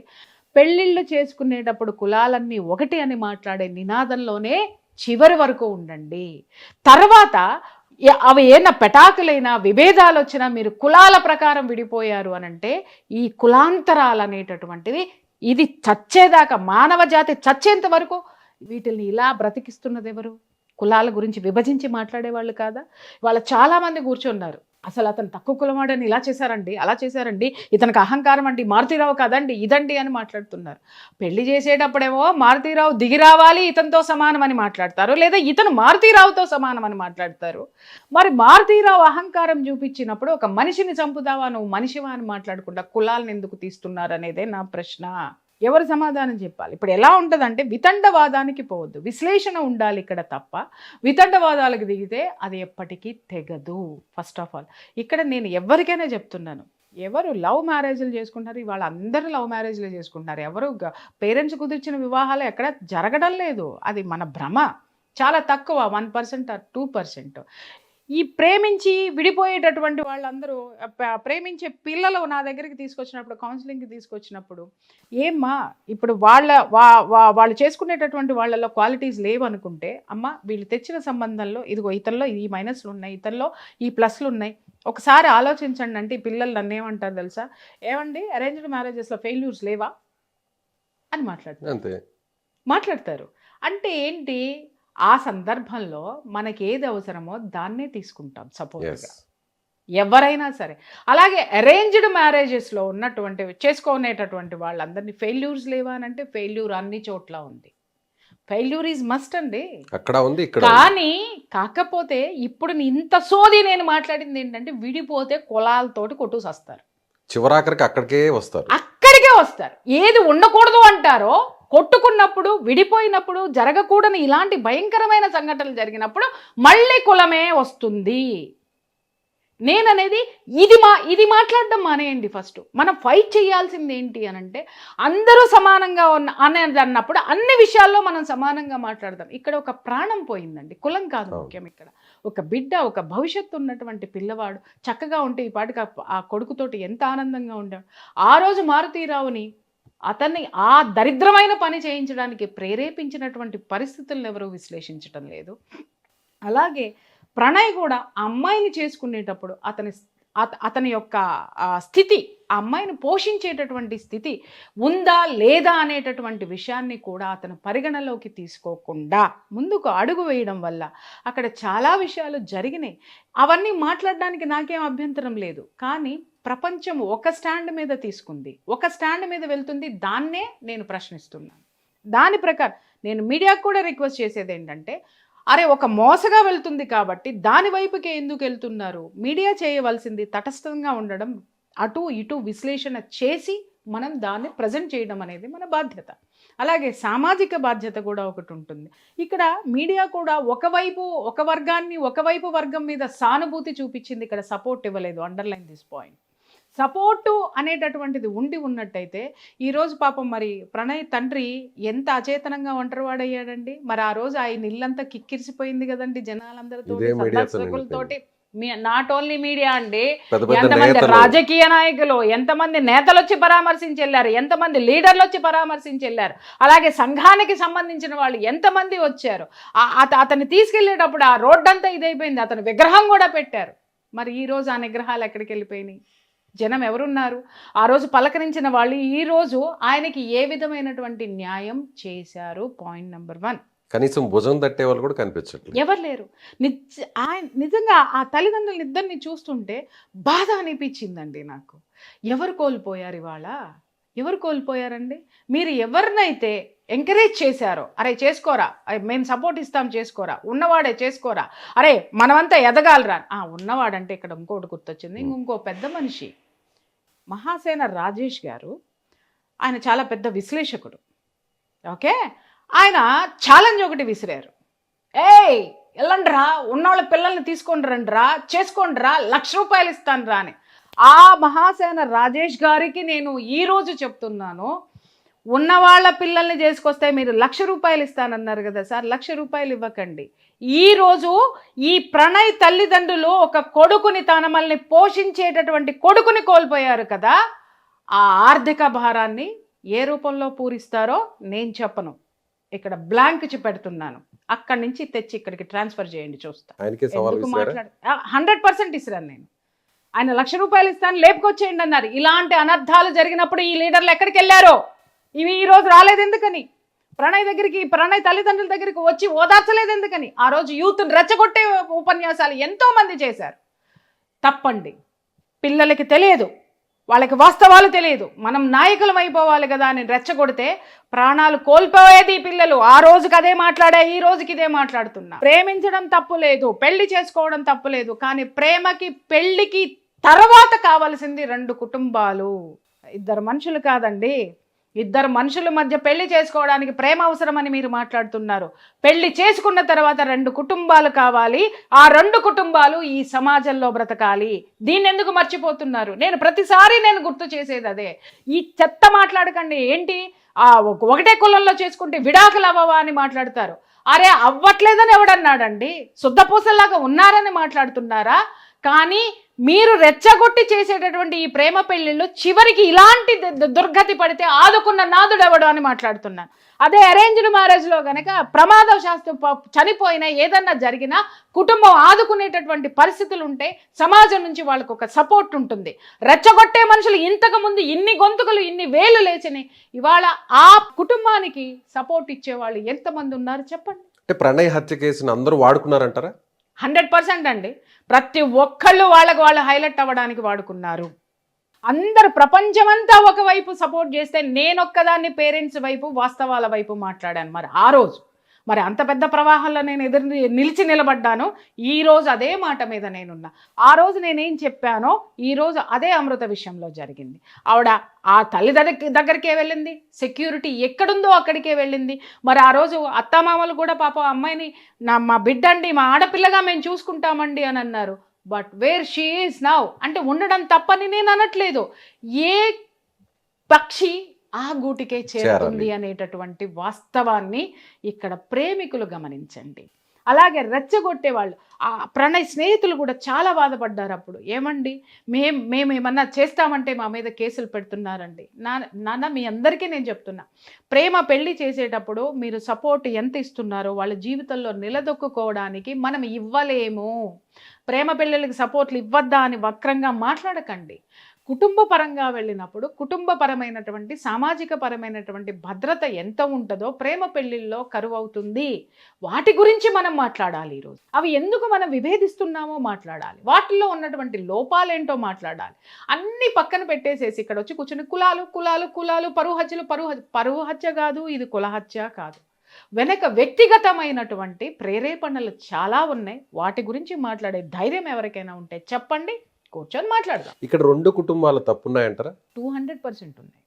పెళ్ళిళ్ళు చేసుకునేటప్పుడు కులాలన్నీ ఒకటి అని మాట్లాడే నినాదంలోనే చివరి వరకు ఉండండి. తర్వాత అవి ఏమైనా పెటాకులైనా విభేదాలు వచ్చినా మీరు కులాల ప్రకారం విడిపోయారు అనంటే, ఈ కులాంతరాలు అనేటటువంటివి ఇది చచ్చేదాకా, మానవ జాతి చచ్చేంత వరకు వీటిని ఇలా బ్రతికిస్తున్నది ఎవరు? కులాల గురించి విభజించి మాట్లాడేవాళ్ళు కాదా? వాళ్ళ చాలామంది కూర్చున్నారు, అసలు అతను తక్కువ కులమాడని ఇలా చేశారండి, అలా చేశారండి, ఇతనికి అహంకారం అండి, మారుతీరావు కదండి, ఇదండి అని మాట్లాడుతున్నారు. పెళ్లి చేసేటప్పుడేమో మారుతీరావు దిగి రావాలి, ఇతనితో సమానం అని మాట్లాడతారు, లేదా ఇతను మారుతీరావుతో సమానం అని మాట్లాడతారు. మరి మారుతీరావు అహంకారం చూపించినప్పుడు ఒక మనిషిని చంపుదావా, నువ్వు మనిషివా అని మాట్లాడకుండా కులాలను ఎందుకు తీస్తున్నారు అనేదే నా ప్రశ్న. ఎవరు సమాధానం చెప్పాలి? ఇప్పుడు ఎలా ఉంటుందంటే, వితండవాదానికి పోవద్దు, విశ్లేషణ ఉండాలి ఇక్కడ తప్ప వితండవాదాలకు దిగితే అది ఎప్పటికీ తెగదు. ఫస్ట్ ఆఫ్ ఆల్ ఇక్కడ నేను ఎవరికైనా చెప్తున్నాను, ఎవరు లవ్ మ్యారేజ్లు చేసుకుంటారు, ఇవాళ అందరూ లవ్ మ్యారేజ్లు చేసుకుంటున్నారు. ఎవరు పేరెంట్స్ కుదిర్చిన వివాహాలు ఎక్కడ జరగడం లేదు. అది మన భ్రమ. చాలా తక్కువ, 1% or 2%. ఈ ప్రేమించి విడిపోయేటటువంటి వాళ్ళందరూ ప్రేమించే పిల్లలు నా దగ్గరికి తీసుకొచ్చినప్పుడు, కౌన్సిలింగ్కి తీసుకొచ్చినప్పుడు, ఏమ్మా ఇప్పుడు వాళ్ళు చేసుకునేటటువంటి వాళ్ళలో క్వాలిటీస్ లేవనుకుంటే, అమ్మ వీళ్ళు తెచ్చిన సంబంధంలో ఇదిగో ఇతనిలో ఈ మైనస్లు ఉన్నాయి, ఇతనిలో ఈ ప్లస్లు ఉన్నాయి, ఒకసారి ఆలోచించండి అంటే ఈ పిల్లలు నన్ను ఏమంటారు తెలుసా? ఏమండి అరేంజ్డ్ మ్యారేజెస్లో ఫెయిల్యూర్స్ లేవా అని మాట్లాడతారు. అంటే ఏంటి? ఆ సందర్భంలో మనకి ఏది అవసరమో దాన్నే తీసుకుంటాం సపోర్ట్గా, ఎవరైనా సరే. అలాగే అరేంజ్డ్ మ్యారేజెస్లో ఉన్నటువంటి చేసుకునేటటువంటి వాళ్ళందరినీ ఫెయిల్యూర్స్ లేవా అని అంటే, ఫెయిల్యూర్ అన్ని చోట్ల ఉంది. ఫెయిల్యూర్ ఈజ్ మస్ట్ అండి, అక్కడ ఉంది. కానీ కాకపోతే ఇప్పుడు ఇంత సోది నేను మాట్లాడింది ఏంటంటే, విడిపోతే కులాలతోటి కొట్టుకొస్తారు, చివరాఖరికి అక్కడికే వస్తారు. ఏది ఉండకూడదు అంటారో, కొట్టుకున్నప్పుడు, విడిపోయినప్పుడు, జరగకూడని ఇలాంటి భయంకరమైన సంఘటనలు జరిగినప్పుడు మళ్ళీ కులమే వస్తుంది. నేననేది ఇది మాట్లాడడం మానేయండి. ఫస్ట్ మనం ఫైట్ చేయాల్సింది ఏంటి అనంటే, అందరూ సమానంగా అనేది అన్నప్పుడు అన్ని విషయాల్లో మనం సమానంగా మాట్లాడదాం. ఇక్కడ ఒక ప్రాణం పోయిందండి, కులం కాదు ముఖ్యం. ఇక్కడ ఒక బిడ్డ, ఒక భవిష్యత్తు ఉన్నటువంటి పిల్లవాడు చక్కగా ఉంటే ఈ పాటికి ఆ కొడుకుతోటి ఎంత ఆనందంగా ఉండాడు. ఆ రోజు మారుతీరావుని అతన్ని ఆ దరిద్రమైన పని చేయించడానికి ప్రేరేపించినటువంటి పరిస్థితులను ఎవరూ విశ్లేషించడం లేదు. అలాగే ప్రణయ్ కూడా ఆ అమ్మాయిని చేసుకునేటప్పుడు అతని యొక్క స్థితి, ఆ అమ్మాయిని పోషించేటటువంటి స్థితి ఉందా లేదా అనేటటువంటి విషయాన్ని కూడా అతను పరిగణలోకి తీసుకోకుండా ముందుకు అడుగు వేయడం వల్ల అక్కడ చాలా విషయాలు జరిగినాయి. అవన్నీ మాట్లాడడానికి నాకేం అభ్యంతరం లేదు. కానీ ప్రపంచం ఒక స్టాండ్ మీద తీసుకుంది, ఒక స్టాండ్ మీద వెళ్తుంది, దాన్నే నేను ప్రశ్నిస్తున్నాను. దాని ప్రకారం నేను మీడియాకు కూడా రిక్వెస్ట్ చేసేది ఏంటంటే, అరే ఒక మోసగా వెళ్తుంది కాబట్టి దాని వైపుకే ఎందుకు వెళ్తున్నారు? మీడియా చేయవలసింది తటస్థంగా ఉండడం, అటు ఇటు విశ్లేషణ చేసి మనం దాన్ని ప్రజెంట్ చేయడం అనేది మన బాధ్యత. అలాగే సామాజిక బాధ్యత కూడా ఒకటి ఉంటుంది. ఇక్కడ మీడియా కూడా ఒకవైపు వర్గం మీద సానుభూతి చూపించింది, ఇక్కడ సపోర్ట్ ఇవ్వలేదు. Underline this point. సపోర్టు అనేటటువంటిది ఉన్నట్టయితే ఈరోజు పాపం మరి ప్రణయ్ తండ్రి ఎంత అచేతనంగా ఒంటరివాడయ్యాడండి. మరి ఆ రోజు ఆయన ఇల్లంతా కిక్కిరిసిపోయింది కదండి జనాలందరితో, ఇదే మీడియాతో సందర్శకులతోటి. నాట్ ఓన్లీ మీడియా అండి, పెద్ద పెద్ద ఎంతమంది నేతలు. రాజకీయ నాయకులు, ఎంతమంది నేతలు వచ్చి పరామర్శించి వెళ్ళారు, ఎంతమంది లీడర్లు వచ్చి పరామర్శించి వెళ్ళారు, అలాగే సంఘానికి సంబంధించిన వాళ్ళు ఎంతమంది వచ్చారు. అతన్ని తీసుకెళ్లేటప్పుడు ఆ రోడ్డంతా ఇదైపోయింది, అతని విగ్రహం కూడా పెట్టారు. మరి ఈ రోజు ఆ నిగ్రహాలు ఎక్కడికి వెళ్ళిపోయినాయి? జనం ఎవరున్నారు? ఆ రోజు పలకరించిన వాళ్ళు ఈ రోజు ఆయనకి ఏ విధమైనటువంటి న్యాయం చేశారు? Point number 1. కనీసం భుజం తట్టే వాళ్ళు కూడా కనిపించట్లేదు, ఎవరు లేరు. నిజంగా ఆ తల్లిదండ్రులు ఇద్దరిని చూస్తుంటే బాధ అనిపించిందండి నాకు. ఎవరు కోల్పోయారు ఇవాళ? ఎవరు కోల్పోయారండి? మీరు ఎవరినైతే ఎంకరేజ్ చేశారో, అరే చేసుకోరా, మేము సపోర్ట్ ఇస్తాం చేసుకోరా, ఉన్నవాడే చేసుకోరా, అరే మనమంతా ఎదగాలరా. ఉన్నవాడంటే ఇక్కడ ఇంకోటి గుర్తొచ్చింది, ఇంకో పెద్ద మనిషి మహాసేన రాజేష్ గారు. ఆయన చాలా పెద్ద విశ్లేషకుడు. ఓకే, ఆయన ఛాలెంజ్ ఒకటి విసిరారు. వెళ్ళండిరా, ఉన్నవాళ్ళ పిల్లల్ని తీసుకొని రండిరా, చేసుకోండిరా, ₹1,00,000 ఇస్తాను రా అని. ఆ మహాసేన రాజేష్ గారికి నేను ఈరోజు చెప్తున్నాను, ఉన్నవాళ్ళ పిల్లల్ని చేసుకొస్తే మీరు ₹1,00,000 ఇస్తానన్నారు కదా సార్, ₹1,00,000 ఇవ్వకండి. ఈరోజు ఈ ప్రణయ్ తల్లిదండ్రులు ఒక కొడుకుని, తనమల్ని పోషించేటటువంటి కొడుకుని కోల్పోయారు కదా. ఆ ఆర్థిక భారాన్ని ఏ రూపంలో పూరిస్తారో నేను చెప్పను, ఇక్కడ బ్లాంక్ పెడుతున్నాను. అక్కడి నుంచి తెచ్చి ఇక్కడికి ట్రాన్స్ఫర్ చేయండి, చూస్తా. 100% ఇస్తాను నేను. ఆయన ₹1,00,000 ఇస్తాను, లేపుకొచ్చేయండి అన్నారు. ఇలాంటి అనర్థాలు జరిగినప్పుడు ఈ లీడర్లు ఎక్కడికి వెళ్ళారో? ఇవి ఈ రోజు రాలేదు ఎందుకని? ప్రణయ్ దగ్గరికి, ప్రణయ్ తల్లిదండ్రుల దగ్గరికి వచ్చి ఓదార్చలేదు ఎందుకని? ఆ రోజు యూత్ని రెచ్చగొట్టే ఉపన్యాసాలు ఎంతో మంది చేశారు. తప్పండి, పిల్లలకి తెలియదు, వాళ్ళకి వాస్తవాలు తెలియదు, మనం నాయకులం అయిపోవాలి కదా అని రెచ్చగొడితే ప్రాణాలు కోల్పోయేది పిల్లలు. ఆ రోజుకి అదే మాట్లాడా, ఈ రోజుకి ఇదే మాట్లాడుతున్నా. ప్రేమించడం తప్పు లేదు, పెళ్లి చేసుకోవడం తప్పు లేదు, కానీ ప్రేమకి పెళ్లికి తర్వాత కావాల్సింది 2 కుటుంబాలు, 2 మనుషులు కాదండి. 2 మనుషుల మధ్య పెళ్లి చేసుకోవడానికి ప్రేమ అవసరమని మీరు మాట్లాడుతున్నారు. పెళ్లి చేసుకున్న తర్వాత 2 కుటుంబాలు కావాలి. ఆ 2 కుటుంబాలు ఈ సమాజంలో బ్రతకాలి. దీన్ని ఎందుకు మర్చిపోతున్నారు? ప్రతిసారి నేను గుర్తు చేసేది అదే. ఈ చెత్త మాట్లాడకండి. ఏంటి ఒకటే కులంలో చేసుకుంటే విడాకులు అవ్వవా అని మాట్లాడతారు. అరే అవ్వట్లేదని ఎవడన్నాడండి? శుద్ధపూసల్లాగా ఉన్నారని మాట్లాడుతున్నారా? కానీ మీరు రెచ్చగొట్టి చేసేటటువంటి ఈ ప్రేమ పెళ్లిళ్ళు చివరికి ఇలాంటి దుర్గతి పడితే ఆదుకున్న నాదుడు ఎవడు అని మాట్లాడుతున్నాను. అదే అరేంజ్డ్ మ్యారేజ్లో గనక ప్రమాదవశాత్తు చనిపోయినా, ఏదన్నా జరిగినా కుటుంబం ఆదుకునేటటువంటి పరిస్థితులు ఉంటే సమాజం నుంచి వాళ్ళకు ఒక సపోర్ట్ ఉంటుంది. రెచ్చగొట్టే మనుషులు ఇంతకు ముందు ఇన్ని గొంతుకలు, ఇన్ని వేలు లేచినాయి. ఇవాళ ఆ కుటుంబానికి సపోర్ట్ ఇచ్చేవాళ్ళు ఎంతమంది ఉన్నారు చెప్పండి? అంటే ప్రణయ్ హత్య కేసుని అందరూ వాడుకున్నారంటారా? 100% అండి. ప్రతి ఒక్కళ్ళు వాళ్ళకు వాళ్ళు హైలైట్ అవ్వడానికి వాడుకున్నారు. అందరు ప్రపంచమంతా ఒకవైపు సపోర్ట్ చేస్తే నేనొక్కదాన్ని పేరెంట్స్ వైపు, వాస్తవాల వైపు మాట్లాడాను. మరి ఆ రోజు అంత పెద్ద ప్రవాహంలో నేను నిలిచి నిలబడ్డాను. ఈ రోజు అదే మాట మీద నేనున్నా. ఆ రోజు నేనేం చెప్పానో ఈ రోజు అదే అమృత విషయంలో జరిగింది. ఆవిడ ఆ తల్లి దగ్గరికే వెళ్ళింది, సెక్యూరిటీ ఎక్కడుందో అక్కడికే వెళ్ళింది. మరి ఆ రోజు అత్తామామలు కూడా పాపం అమ్మాయిని మా బిడ్డ అండి, మా ఆడపిల్లగా మేము చూసుకుంటామండి అని అన్నారు. But where she is now అంటే ఉండడం తప్పని నేను అనట్లేదు. ఏ పక్షి ఆ గూటికే చేరుతుంది అనేటటువంటి వాస్తవాన్ని ఇక్కడ ప్రేమికులు గమనించండి. అలాగే రెచ్చగొట్టే వాళ్ళు, ఆ ప్రణయ్ స్నేహితులు కూడా చాలా బాధపడ్డారు. అప్పుడు ఏమండి మేము ఏమన్నా చేస్తామంటే మా మీద కేసులు పెడుతున్నారండి. నాన్న మీ అందరికీ నేను చెప్తున్నా, ప్రేమ పెళ్లి చేసేటప్పుడు మీరు సపోర్ట్ ఎంత ఇస్తున్నారో వాళ్ళ జీవితంలో నిలదొక్కుకోవడానికి మనం ఇవ్వలేము. ప్రేమ పెళ్ళిళ్ళకి సపోర్ట్లు ఇవ్వద్దా అని వక్రంగా మాట్లాడకండి. కుటుంబ పరంగా వెళ్ళినప్పుడు కుటుంబపరమైనటువంటి, సామాజిక పరమైనటువంటి భద్రత ఎంత ఉంటుందో ప్రేమ పెళ్లిళ్ళలో కరువు అవుతుంది. వాటి గురించి మనం మాట్లాడాలి. ఈరోజు అవి ఎందుకు మనం విభేదిస్తున్నామో మాట్లాడాలి. వాటిల్లో ఉన్నటువంటి లోపాలేంటో మాట్లాడాలి. అన్ని పక్కన పెట్టేసేసి ఇక్కడ వచ్చి కూర్చుని కులాలు కులాలు కులాలు, పరువు హత్య కాదు, ఇది కులహత్య కాదు. వెనక వ్యక్తిగతమైనటువంటి ప్రేరేపణలు చాలా ఉన్నాయి. వాటి గురించి మాట్లాడే ధైర్యం ఎవరికైనా ఉంటే చెప్పండి, కూర్చొని మాట్లాడదాం. ఇక్కడ 2 కుటుంబాలు తప్పున్నాయంటారా? 200% ఉన్నాయి.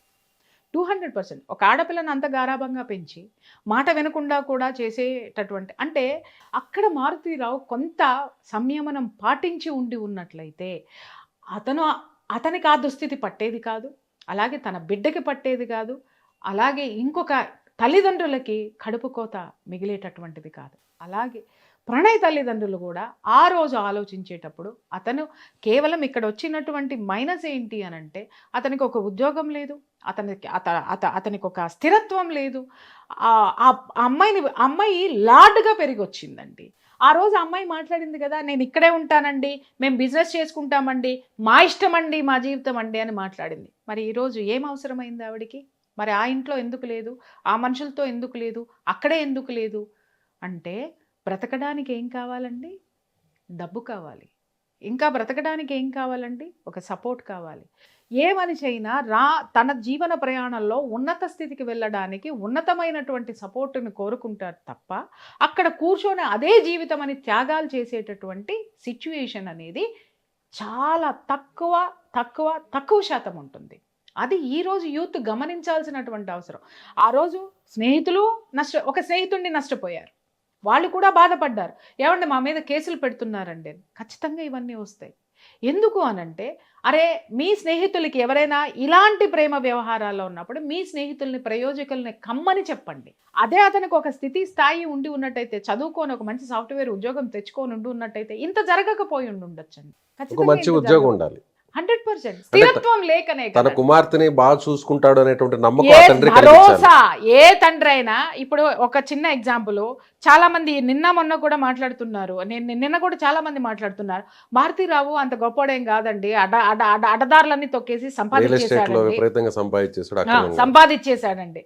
200%. ఒక ఆడపిల్లని అంత గారాభంగా పెంచి మాట వినకుండా కూడా చేసేటటువంటి, అంటే అక్కడ మారుతీరావు కొంత సంయమనం పాటించి ఉన్నట్లయితే అతను అతనికి ఆ దుస్థితి పట్టేది కాదు, అలాగే తన బిడ్డకి పట్టేది కాదు, అలాగే ఇంకొక తల్లిదండ్రులకి కడుపు కోత మిగిలేటటువంటిది కాదు. అలాగే ప్రణయ్ తల్లిదండ్రులు కూడా ఆ రోజు ఆలోచించేటప్పుడు అతను కేవలం ఇక్కడ వచ్చినటువంటి మైనస్ ఏంటి అని అంటే అతనికి ఒక ఉద్యోగం లేదు, అతనికి ఒక స్థిరత్వం లేదు. ఆ అమ్మాయి లార్డ్గా పెరిగి వచ్చిందండి. ఆ రోజు అమ్మాయి మాట్లాడింది కదా, నేను ఇక్కడే ఉంటానండి, మేము బిజినెస్ చేసుకుంటామండి, మా ఇష్టం అండి, మా జీవితం అండి అని మాట్లాడింది. మరి ఈరోజు ఏం అవసరమైంది ఆవిడికి? మరి ఆ ఇంట్లో ఎందుకు లేదు, ఆ మనుషులతో ఎందుకు లేదు, అక్కడే ఎందుకు లేదు అంటే బ్రతకడానికి ఏం కావాలండి? డబ్బు కావాలి. ఇంకా బ్రతకడానికి ఏం కావాలండి? ఒక సపోర్ట్ కావాలి. ఏ మనిషి అయినా తన జీవన ప్రయాణంలో ఉన్నత స్థితికి వెళ్ళడానికి ఉన్నతమైనటువంటి సపోర్టుని కోరుకుంటారు తప్ప అక్కడ కూర్చొని అదే జీవితం అని త్యాగాలు చేసేటటువంటి సిచ్యువేషన్ అనేది చాలా తక్కువ శాతం ఉంటుంది. అది ఈరోజు యూత్ గమనించాల్సినటువంటి అవసరం. ఆ రోజు ఒక స్నేహితుడిని నష్టపోయారు, వాళ్ళు కూడా బాధపడ్డారు. ఏమంటే మా మీద కేసులు పెడుతున్నారండి. ఖచ్చితంగా ఇవన్నీ వస్తాయి. ఎందుకు అనంటే అరే మీ స్నేహితులకి ఎవరైనా ఇలాంటి ప్రేమ వ్యవహారాల్లో ఉన్నప్పుడు మీ స్నేహితుల్ని ప్రయోజకుల్ని కమ్మని చెప్పండి. అదే అతనికి ఒక స్థాయి ఉండి ఉన్నట్టయితే, చదువుకొని ఒక మంచి సాఫ్ట్వేర్ ఉద్యోగం తెచ్చుకొని ఉన్నట్టయితే ఇంత జరగకపోయి ఉండొచ్చండి. మంచి ఉద్యోగం ఉండాలి. 100% స్థిరత్వం లేకనే తన కుమార్తెని బాగా చూసుకుంటాడు అనేటువంటి నమ్మకం భరోసా ఏ తండ్రి అయినా. ఇప్పుడు ఒక చిన్న ఎగ్జాంపుల్, చాలా మంది నిన్న కూడా మాట్లాడుతున్నారు, నిన్న కూడా చాలా మంది మాట్లాడుతున్నారు, మారుతీరావు అంత గొప్పడేం కాదండి, అడదారులన్నీ తొక్కేసి సంపాదించేశాడండి.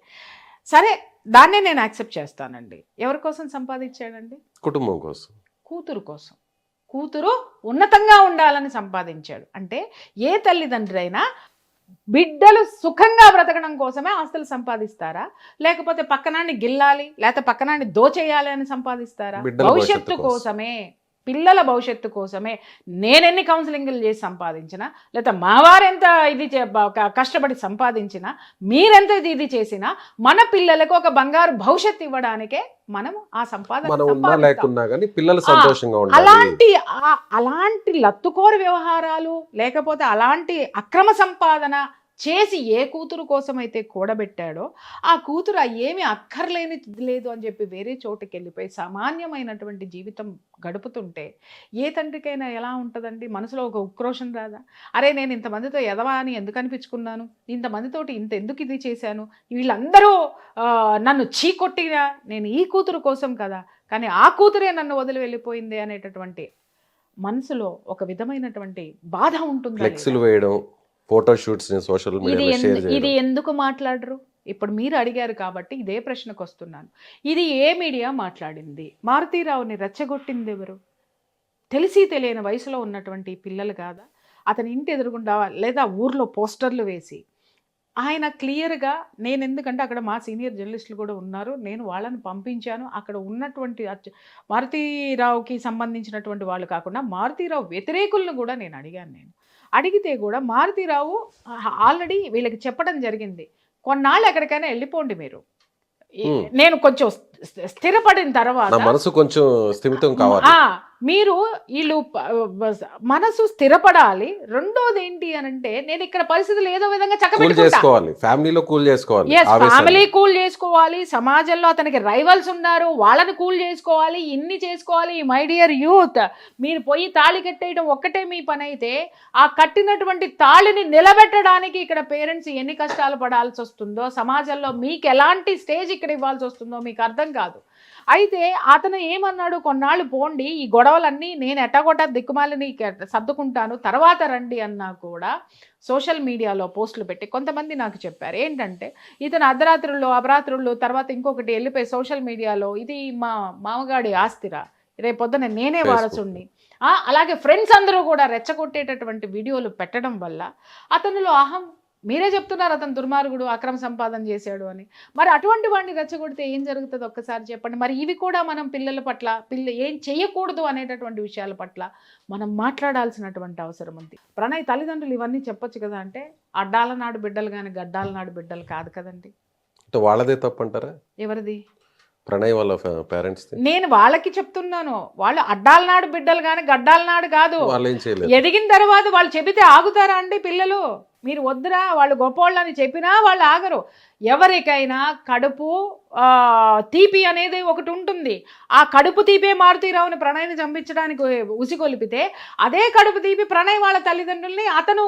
సరే, దాన్నే నేను యాక్సెప్ట్ చేస్తానండి. ఎవరి కోసం సంపాదించాడండి? కుటుంబం కోసం, కూతురు కోసం. కూతురు ఉన్నతంగా ఉండాలని సంపాదించాడు. అంటే ఏ తల్లిదండ్రి అయినా బిడ్డలు సుఖంగా బ్రతకడం కోసమే ఆస్తులు సంపాదిస్తారా, లేకపోతే పక్కనాన్ని గిల్లాలి లేకపోతే పక్కనాన్ని దోచేయాలి అని సంపాదిస్తారా? భవిష్యత్తు కోసమే, పిల్లల భవిష్యత్తు కోసమే. నేనెన్ని కౌన్సిలింగ్లు చేసి సంపాదించినా, లేదా మా వారెంత కష్టపడి సంపాదించినా, మీరెంత ఇది చేసినా, మన పిల్లలకు ఒక బంగారు భవిష్యత్తు ఇవ్వడానికే మనం ఆ సంపాదన అలాంటి లత్తుకోరు వ్యవహారాలు లేకపోతే అలాంటి అక్రమ సంపాదన చేసి ఏ కూతురు కోసమైతే కూడబెట్టాడో ఆ కూతురు ఏమీ అక్కర్లేని లేదు అని చెప్పి వేరే చోటుకి వెళ్ళిపోయి సామాన్యమైనటువంటి జీవితం గడుపుతుంటే ఏ తండ్రికైనా ఎలా ఉంటుందండి? మనసులో ఒక ఉక్రోషం రాదా? అరే నేను ఇంతమందితో ఎదవా అని ఎందుకు అనిపించుకున్నాను, ఇంతమందితోటి ఎందుకు ఇది చేశాను, వీళ్ళందరూ నన్ను చీకొట్టినా నేను ఈ కూతురు కోసం కదా, కానీ ఆ కూతురే నన్ను వదిలి వెళ్ళిపోయింది అనేటటువంటి మనసులో ఒక విధమైనటువంటి బాధ ఉంటుంది. ఫోటో షూట్స్ సోషల్ మీడియాలో ఇది ఎందుకు మాట్లాడరు? ఇప్పుడు మీరు అడిగారు కాబట్టి ఇదే ప్రశ్నకు వస్తున్నాను. ఇది ఏ మీడియా మాట్లాడింది? మారుతీరావుని రెచ్చగొట్టింది ఎవరు? తెలిసి తెలియని వయసులో ఉన్నటువంటి పిల్లలు కాదా? అతని ఇంటి ఎదురుగుండా లేదా ఊర్లో పోస్టర్లు వేసి ఆయన క్లియర్గా, నేను ఎందుకంటే అక్కడ మా సీనియర్ జర్నలిస్టులు కూడా ఉన్నారు, నేను వాళ్ళని పంపించాను. అక్కడ ఉన్నటువంటి మారుతీరావుకి సంబంధించినటువంటి వాళ్ళు కాకుండా మారుతీరావు వ్యతిరేకులను కూడా నేను అడిగితే కూడా మారుతీరావు ఆల్రెడీ వీళ్ళకి చెప్పడం జరిగింది, కొన్నాళ్ళు ఎక్కడికైనా వెళ్ళిపోండి మీరు, నేను కొంచెం స్థిరపడిన తర్వాత మనసు కొంచెం స్థిమితం కావాలి, మీరు వీళ్ళు మనసు స్థిరపడాలి. రెండోది ఏంటి అని అంటే నేను ఇక్కడ పరిస్థితులు ఏదో విధంగా చక్కబెట్టుకోవాలి, ఫ్యామిలీలో కూల్ చేసుకోవాలి, ఫ్యామిలీ కూల్ చేసుకోవాలి, సమాజంలో అతనికి రైవల్స్ ఉన్నారు వాళ్ళని కూల్ చేసుకోవాలి, ఇన్ని చేసుకోవాలి. మై డియర్ యూత్, మీరు పోయి తాళి కట్టేయడం ఒక్కటే మీ పని అయితే ఆ కట్టినటువంటి తాళిని నిలబెట్టడానికి ఇక్కడ పేరెంట్స్ ఎన్ని కష్టాలు పడాల్సి వస్తుందో, సమాజంలో మీకు ఎలాంటి స్టేజ్ ఇక్కడ ఇవ్వాల్సి వస్తుందో మీకు అర్థం కాదు. అయితే అతను ఏమన్నాడు, కొన్నాళ్ళు పోండి, ఈ గొడవలన్నీ నేను ఎట్టగొట్ట దిక్కుమాలని సర్దుకుంటాను, తర్వాత రండి అన్నా కూడా సోషల్ మీడియాలో పోస్టులు పెట్టి కొంతమంది నాకు చెప్పారు ఏంటంటే ఇతను అర్ధరాత్రుల్లో అపరాత్రుల్లో తర్వాత ఇంకొకటి వెళ్ళిపోయి సోషల్ మీడియాలో ఇది మా మామగాడి ఆస్తిరా, రేపొద్దున నేనే వారసుణ్ణి, అలాగే ఫ్రెండ్స్ అందరూ కూడా రెచ్చగొట్టేటటువంటి వీడియోలు పెట్టడం వల్ల అతనిలో మీరే చెప్తున్నారు అతను దుర్మార్గుడు, అక్రమ సంపాదన చేశాడు అని. మరి అటువంటి వాడిని రెచ్చగొడితే ఏం జరుగుతుంది ఒక్కసారి చెప్పండి. మరి ఇవి కూడా మనం పిల్లల పట్ల ఏం చేయకూడదు అనేటటువంటి విషయాల పట్ల మనం మాట్లాడాల్సినటువంటి అవసరం ఉంది. ప్రణయ్ తల్లిదండ్రులు ఇవన్నీ చెప్పొచ్చు కదా అంటే అడ్డాల నాడు బిడ్డలు కానీ గడ్డాల నాడు బిడ్డలు కాదు కదండి. వాళ్ళదే తప్పంటారా? ఎవరిది? ప్రణయ్ వాళ్ళ పేరెంట్స్ నేను వాళ్ళకి చెప్తున్నాను, వాళ్ళు అడ్డాల నాడు బిడ్డలు కానీ గడ్డాల నాడు కాదు. వాళ్ళు ఏం చేయలేదు. ఎదిగిన తర్వాత వాళ్ళు చెబితే ఆగుతారా అండి పిల్లలు? మీరు వద్దురా వాళ్ళు గొప్పవాళ్ళని చెప్పినా వాళ్ళు ఆగరు. ఎవరికైనా కడుపు తీపి అనేది ఒకటి ఉంటుంది. ఆ కడుపు తీపే మారుతీరావుని ప్రణయ్ని చంపించడానికి ఉసిగొలిపితే అదే కడుపు తీపి ప్రణయ్ వాళ్ళ తల్లిదండ్రుల్ని అతను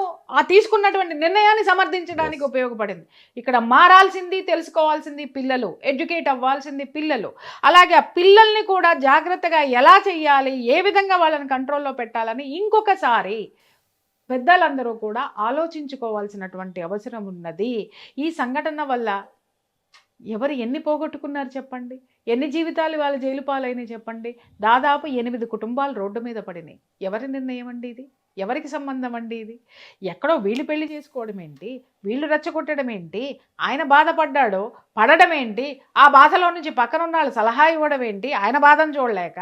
తీసుకున్నటువంటి నిర్ణయాన్ని సమర్థించడానికి ఉపయోగపడింది. ఇక్కడ మారాల్సింది, తెలుసుకోవాల్సింది పిల్లలు, ఎడ్యుకేట్ అవ్వాల్సింది పిల్లలు. అలాగే ఆ పిల్లల్ని కూడా జాగ్రత్తగా ఎలా చెయ్యాలి, ఏ విధంగా వాళ్ళని కంట్రోల్లో పెట్టాలని ఇంకొకసారి పెద్దలందరూ కూడా ఆలోచించుకోవాల్సినటువంటి అవసరం ఉన్నది. ఈ సంఘటన వల్ల ఎవరు ఎన్ని పోగొట్టుకున్నారు చెప్పండి, ఎన్ని జీవితాలు వాళ్ళ జైలు పాలైనవి చెప్పండి. దాదాపు 8 కుటుంబాలు రోడ్డు మీద పడినాయి. ఎవరి నిర్ణయం అండి ఇది? ఎవరికి సంబంధం అండి ఇది? ఎక్కడో వీళ్ళు పెళ్లి చేసుకోవడం ఏంటి, వీళ్ళు రెచ్చగొట్టడం ఏంటి, ఆయన బాధపడ్డాడో పడడం ఏంటి, ఆ బాధలో నుంచి పక్కన ఉన్న వాళ్ళు సలహా ఇవ్వడం ఏంటి, ఆయన బాధను చూడలేక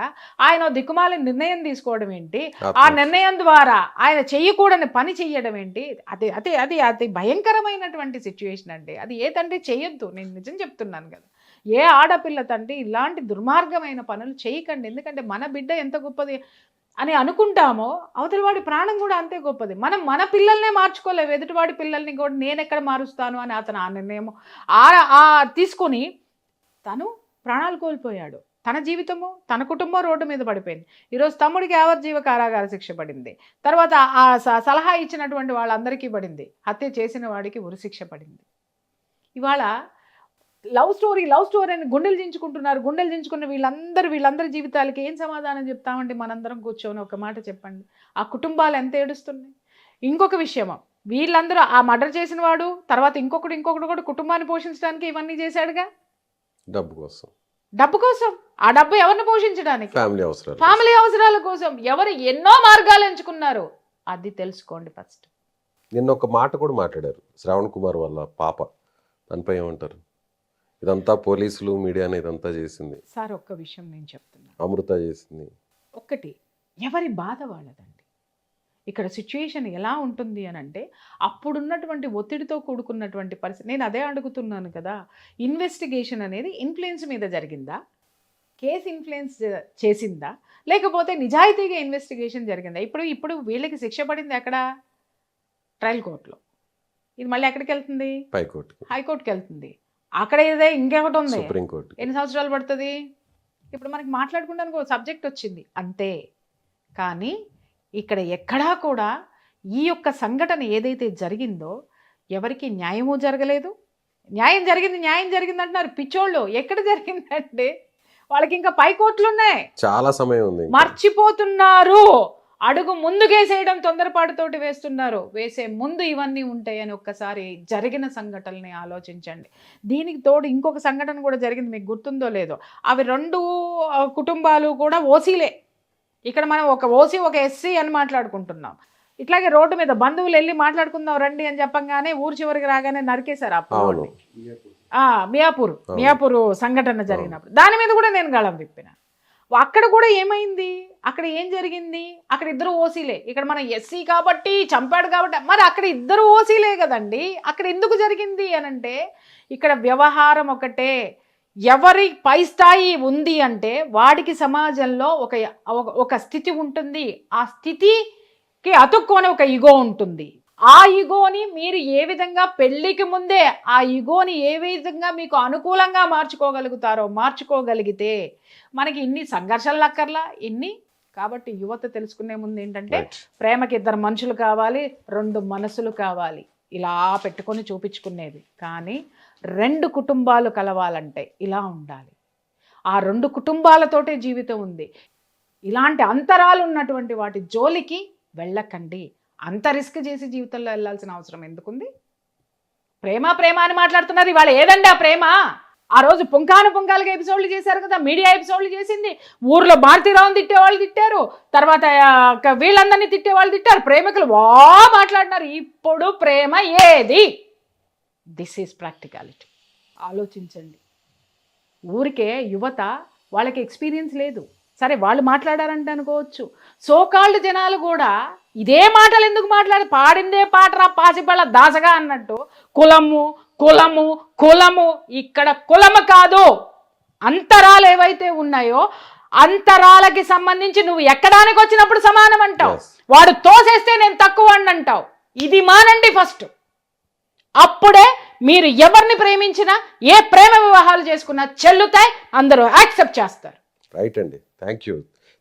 ఆయన దిక్కుమాలిన నిర్ణయం తీసుకోవడం ఏంటి, ఆ నిర్ణయం ద్వారా ఆయన చెయ్యకూడని పని చెయ్యడం ఏంటి? అది అది అది అది భయంకరమైనటువంటి సిచ్యువేషన్ అండి. అది ఏ తండ్రి చెయ్యొద్దు, నేను నిజం చెప్తున్నాను కదా. ఏ ఆడపిల్ల తండ్రి ఇలాంటి దుర్మార్గమైన పనులు చేయకండి. ఎందుకంటే మన బిడ్డ ఎంత గొప్పది అని అనుకుంటామో అవతలివాడి ప్రాణం కూడా అంతే గొప్పది. మనం మన పిల్లల్నే మార్చుకోలేవు, ఎదుటివాడి పిల్లల్ని కూడా నేను ఎక్కడ మారుస్తాను అని అతను ఆ నిర్ణయం తీసుకొని తను ప్రాణాలు కోల్పోయాడు. తన జీవితము, తన కుటుంబం రోడ్డు మీద పడిపోయింది. ఈరోజు తమ్ముడికి యావజ్జీవ కారాగార శిక్ష పడింది. తర్వాత ఆ సలహా ఇచ్చినటువంటి వాళ్ళందరికీ పడింది. హత్య చేసిన వాడికి ఉరిశిక్ష పడింది. ఇవాళ లవ్ స్టోరీ అని గుండెలు దించుకున్న వీళ్ళందరి జీవితాలకి ఏం సమాధానం చెప్తామండి? మనందరం కూర్చొని ఒక మాట చెప్పండి. ఆ కుటుంబాలు ఎంత ఏడుస్తున్నాయి. ఇంకొక విషయం, వీళ్ళందరూ ఆ మర్డర్ చేసిన వాడు తర్వాత ఇంకొకటి కూడా కుటుంబాన్ని పోషించడానికి ఇవన్నీ చేశాడుగా, డబ్బు కోసం. ఆ డబ్బు ఎవరిని పోషించడానికి? ఫ్యామిలీ అవసరాల కోసం. ఎవరు ఎన్నో మార్గాలు ఎంచుకున్నారు, అది తెలుసుకోండి ఫస్ట్. నిన్న ఒక మాట కూడా మాట్లాడారు శ్రావణ్ కుమార్ వాళ్ళ పాప, దానిపై ఏమంటారు? ఇదంతా పోలీసులు, మీడియాని ఇదంతా చేసింది సార్. ఒక్క విషయం నేను చెప్తున్నాను, అమృత చేసింది. ఒక్కటి, ఎవరి బాధ వాళ్ళదండి. ఇక్కడ సిచ్యుయేషన్ ఎలా ఉంటుంది అని అంటే అప్పుడున్నటువంటి ఒత్తిడితో కూడుకున్నటువంటి పరిస్థితి. నేను అదే అడుగుతున్నాను కదా, ఇన్వెస్టిగేషన్ అనేది ఇన్ఫ్లుయెన్స్ మీద జరిగిందా, కేసు ఇన్ఫ్లుయెన్స్ చేసిందా, లేకపోతే నిజాయితీగా ఇన్వెస్టిగేషన్ జరిగిందా? ఇప్పుడు వీళ్ళకి శిక్ష పడింది ఎక్కడ? ట్రయల్ కోర్టులో. ఇది మళ్ళీ ఎక్కడికి వెళ్తుంది? హైకోర్టుకి వెళ్తుంది. అక్కడ ఏదో ఇంకొకటి ఉంది, సుప్రీంకోర్టు. ఎన్ని సంవత్సరాలు పడుతుంది? ఇప్పుడు మనకి మాట్లాడుకోవడానికి ఒక సబ్జెక్ట్ వచ్చింది అంతే. కానీ ఇక్కడ ఎక్కడా కూడా ఈ యొక్క సంఘటన ఏదైతే జరిగిందో ఎవరికి న్యాయము జరగలేదు. న్యాయం జరిగింది అంటున్నారు పిచ్చోళ్ళు. ఎక్కడ జరిగిందంటే వాళ్ళకి ఇంకా పై కోర్టులు ఉన్నాయి, చాలా సమయం ఉంది, మర్చిపోతున్నారు. అడుగు ముందుకేసేయడం తొందరపాటుతోటి వేస్తున్నారు. వేసే ముందు ఇవన్నీ ఉంటాయని ఒక్కసారి జరిగిన సంఘటనల్ని ఆలోచించండి. దీనికి తోడు ఇంకొక సంఘటన కూడా జరిగింది, మీకు గుర్తుందో లేదో. అవి 2 కుటుంబాలు కూడా ఓసీలే. ఇక్కడ మనం ఒక ఓసీ ఒక ఎస్సీ అని మాట్లాడుకుంటున్నాం. ఇట్లాగే రోడ్డు మీద బంధువులు వెళ్ళి మాట్లాడుకుందాం రండి అని చెప్పంగానే ఊరు చివరికి రాగానే నరికేశారు అప్పుడు. మియాపూర్ సంఘటన జరిగినప్పుడు దాని మీద కూడా నేను గళం విప్పిన. అక్కడ కూడా ఏమైంది, అక్కడ ఏం జరిగింది? అక్కడ ఇద్దరు ఓసీలే. ఇక్కడ మన ఎస్సీ కాబట్టి చంపాడు కాబట్టి, మరి అక్కడ ఇద్దరు ఓసీలే కదండి. అక్కడ ఎందుకు జరిగింది అనంటే ఇక్కడ వ్యవహారం ఒకటే. ఎవరి పై స్థాయి ఉంది అంటే వాడికి సమాజంలో ఒక స్థితి ఉంటుంది. ఆ స్థితికి అతుక్కొని ఒక ఈగో ఉంటుంది. ఆ ఈగోని మీరు ఏ విధంగా పెళ్లికి ముందే ఆ ఈగోని ఏ విధంగా మీకు అనుకూలంగా మార్చుకోగలిగితే మనకి ఇన్ని సంఘర్షణలు అక్కర్లా ఇన్ని. కాబట్టి యువత తెలుసుకునే ముందు ఏంటంటే ప్రేమకి 2 మనుషులు కావాలి, 2 మనసులు కావాలి, ఇలా పెట్టుకొని చూపించుకునేది. కానీ 2 కుటుంబాలు కలవాలంటే ఇలా ఉండాలి. ఆ 2 కుటుంబాలతోటే జీవితం ఉంది. ఇలాంటి అంతరాలు ఉన్నటువంటి వాటి జోలికి వెళ్ళకండి. అంత రిస్క్ చేసి జీవితంలో వెళ్ళాల్సిన అవసరం ఎందుకుంది? ప్రేమ అని మాట్లాడుతున్నారు. ఇవాళ ఏదండి ఆ ప్రేమ? ఆ రోజు పుంకాలుగా ఎపిసోడ్లు చేశారు కదా, మీడియా ఎపిసోడ్లు చేసింది. ఊర్లో భారతీరావుని తిట్టేవాళ్ళు తిట్టారు, తర్వాత వీళ్ళందరినీ తిట్టేవాళ్ళు తిట్టారు, ప్రేమికులు మాట్లాడినారు. ఇప్పుడు ప్రేమ ఏది? This is practicality. ఆలోచించండి. ఊరికే యువత వాళ్ళకి ఎక్స్పీరియన్స్ లేదు, సరే వాళ్ళు మాట్లాడారంటే అనుకోవచ్చు. సోకాళ్ళు జనాలు కూడా ఇదే మాటలు ఎందుకు పాడిందే పాటరా పాసిపళ్ళ దాసగా అన్నట్టు కులము. ఇక్కడ కులము కాదు, అంతరాలు ఏవైతే ఉన్నాయో అంతరాలకి సంబంధించి నువ్వు ఎక్కడానికి వచ్చినప్పుడు సమానం అంటావు, Yes. వాడు తోసేస్తే నేను తక్కువ అంటావు. ఇది మానండి ఫస్ట్. అప్పుడే మీరు ఎవరిని ప్రేమించినా ఏ ప్రేమ వివాహాలు చేసుకున్నా చెల్లుతాయి, అందరూ యాక్సెప్ట్ చేస్తారు. రైట్ అండి, థ్యాంక్ యూ,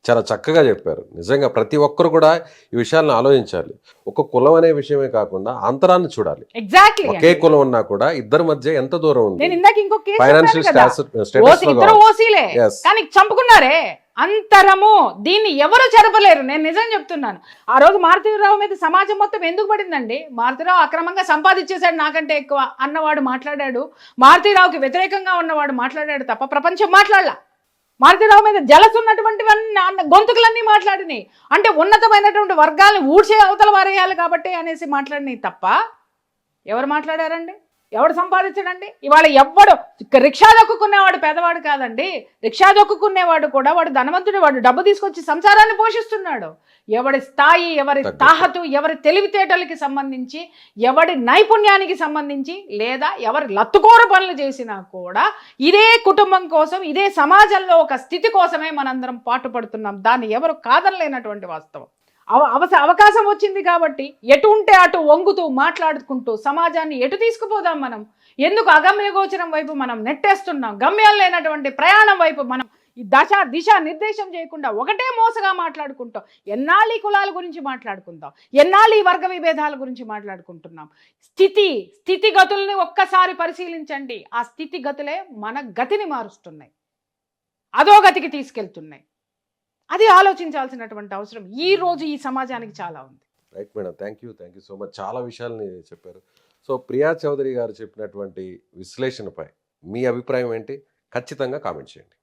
చాలా చక్కగా చెప్పారు. నిజంగా ప్రతి ఒక్కరు కూడా ఈ విషయాలను ఆలోచించాలి. ఒక కులం అనే విషయమే కాకుండా అంతరాన్ని చూడాలి. ఎగ్జాక్ట్లీ. ఒకే కులం ఉన్నా కూడా ఇద్దరి మధ్య ఎంత దూరం ఉంది. నేను ఇందాక ఇంకో కేసు ఫైనాన్షియల్ స్టేటస్ ఇద్దరు ఓసీలే Yes. కానీ చంపుకున్నారే. అంతరము దీన్ని ఎవరు చెరపలేరు. నేను నిజం చెప్తున్నాను. ఆ రోజు మారుతీరావు మీద సమాజం మొత్తం ఎందుకు పడిందండి? మారుతీరావు అక్రమంగా సంపాదించేశాడు నాకంటే ఎక్కువ అన్నవాడు మాట్లాడాడు, మారుతీరావుకి వ్యతిరేకంగా ఉన్నవాడు మాట్లాడాడు తప్ప ప్రపంచం మాట్లాడలా. మారుతీరావు మీద జలస్ ఉన్నటువంటి గొంతుకులన్నీ మాట్లాడినాయి. అంటే ఉన్నతమైనటువంటి వర్గాలను ఊడ్చే అవతల వారేయాలి కాబట్టి అనేసి మాట్లాడినాయి తప్ప ఎవరు మాట్లాడారండి? ఎవడు సంపాదించడండి? ఇవాళ ఎవ్వడు రిక్షా దొక్కుకునేవాడు పేదవాడు కాదండి. రిక్షా దొక్కుకునేవాడు కూడా వాడు ధనవంతుడు, వాడు డబ్బు తీసుకొచ్చి సంసారాన్ని పోషిస్తున్నాడు. ఎవడి స్థాయి, ఎవరి తాహతు, ఎవరి తెలివితేటలకి సంబంధించి, ఎవడి నైపుణ్యానికి సంబంధించి, లేదా ఎవరి లత్తుకోర పనులు చేసినా కూడా ఇదే కుటుంబం కోసం, ఇదే సమాజంలో ఒక స్థితి కోసమే మనందరం పాటుపడుతున్నాం. దాన్ని ఎవరు కాదనలేనటువంటి వాస్తవం. అవకాశం వచ్చింది కాబట్టి ఎటు ఉంటే అటు వంగుతూ మాట్లాడుకుంటూ సమాజాన్ని ఎటు తీసుకుపోదాం మనం? ఎందుకు అగమ్య గోచరం వైపు మనం నెట్టేస్తున్నాం? గమ్యం లేనటువంటి ప్రయాణం వైపు మనం ఈ దిశ నిర్దేశం చేయకుండా ఒకటే మోసగా మాట్లాడుకుంటాం. ఎన్నాళ్ళు ఈ కులాల గురించి మాట్లాడుకుంటాం, ఎన్నాళ్ళు ఈ వర్గ విభేదాల గురించి మాట్లాడుకుంటున్నాం. స్థితిగతుల్ని ఒక్కసారి పరిశీలించండి. ఆ స్థితిగతులే మన గతిని మారుస్తున్నాయి, అదో గతికి తీసుకెళ్తున్నాయి. అది ఆలోచించాల్సినటువంటి అవసరం ఈ రోజు ఈ సమాజానికి చాలా ఉంది. Right madam, thank you so much. చాలా విషయాలని చెప్పారు. సో ప్రియా చౌదరి గారు చెప్పినటువంటి విశ్లేషణపై మీ అభిప్రాయం ఏంటి? ఖచ్చితంగా కామెంట్ చేయండి.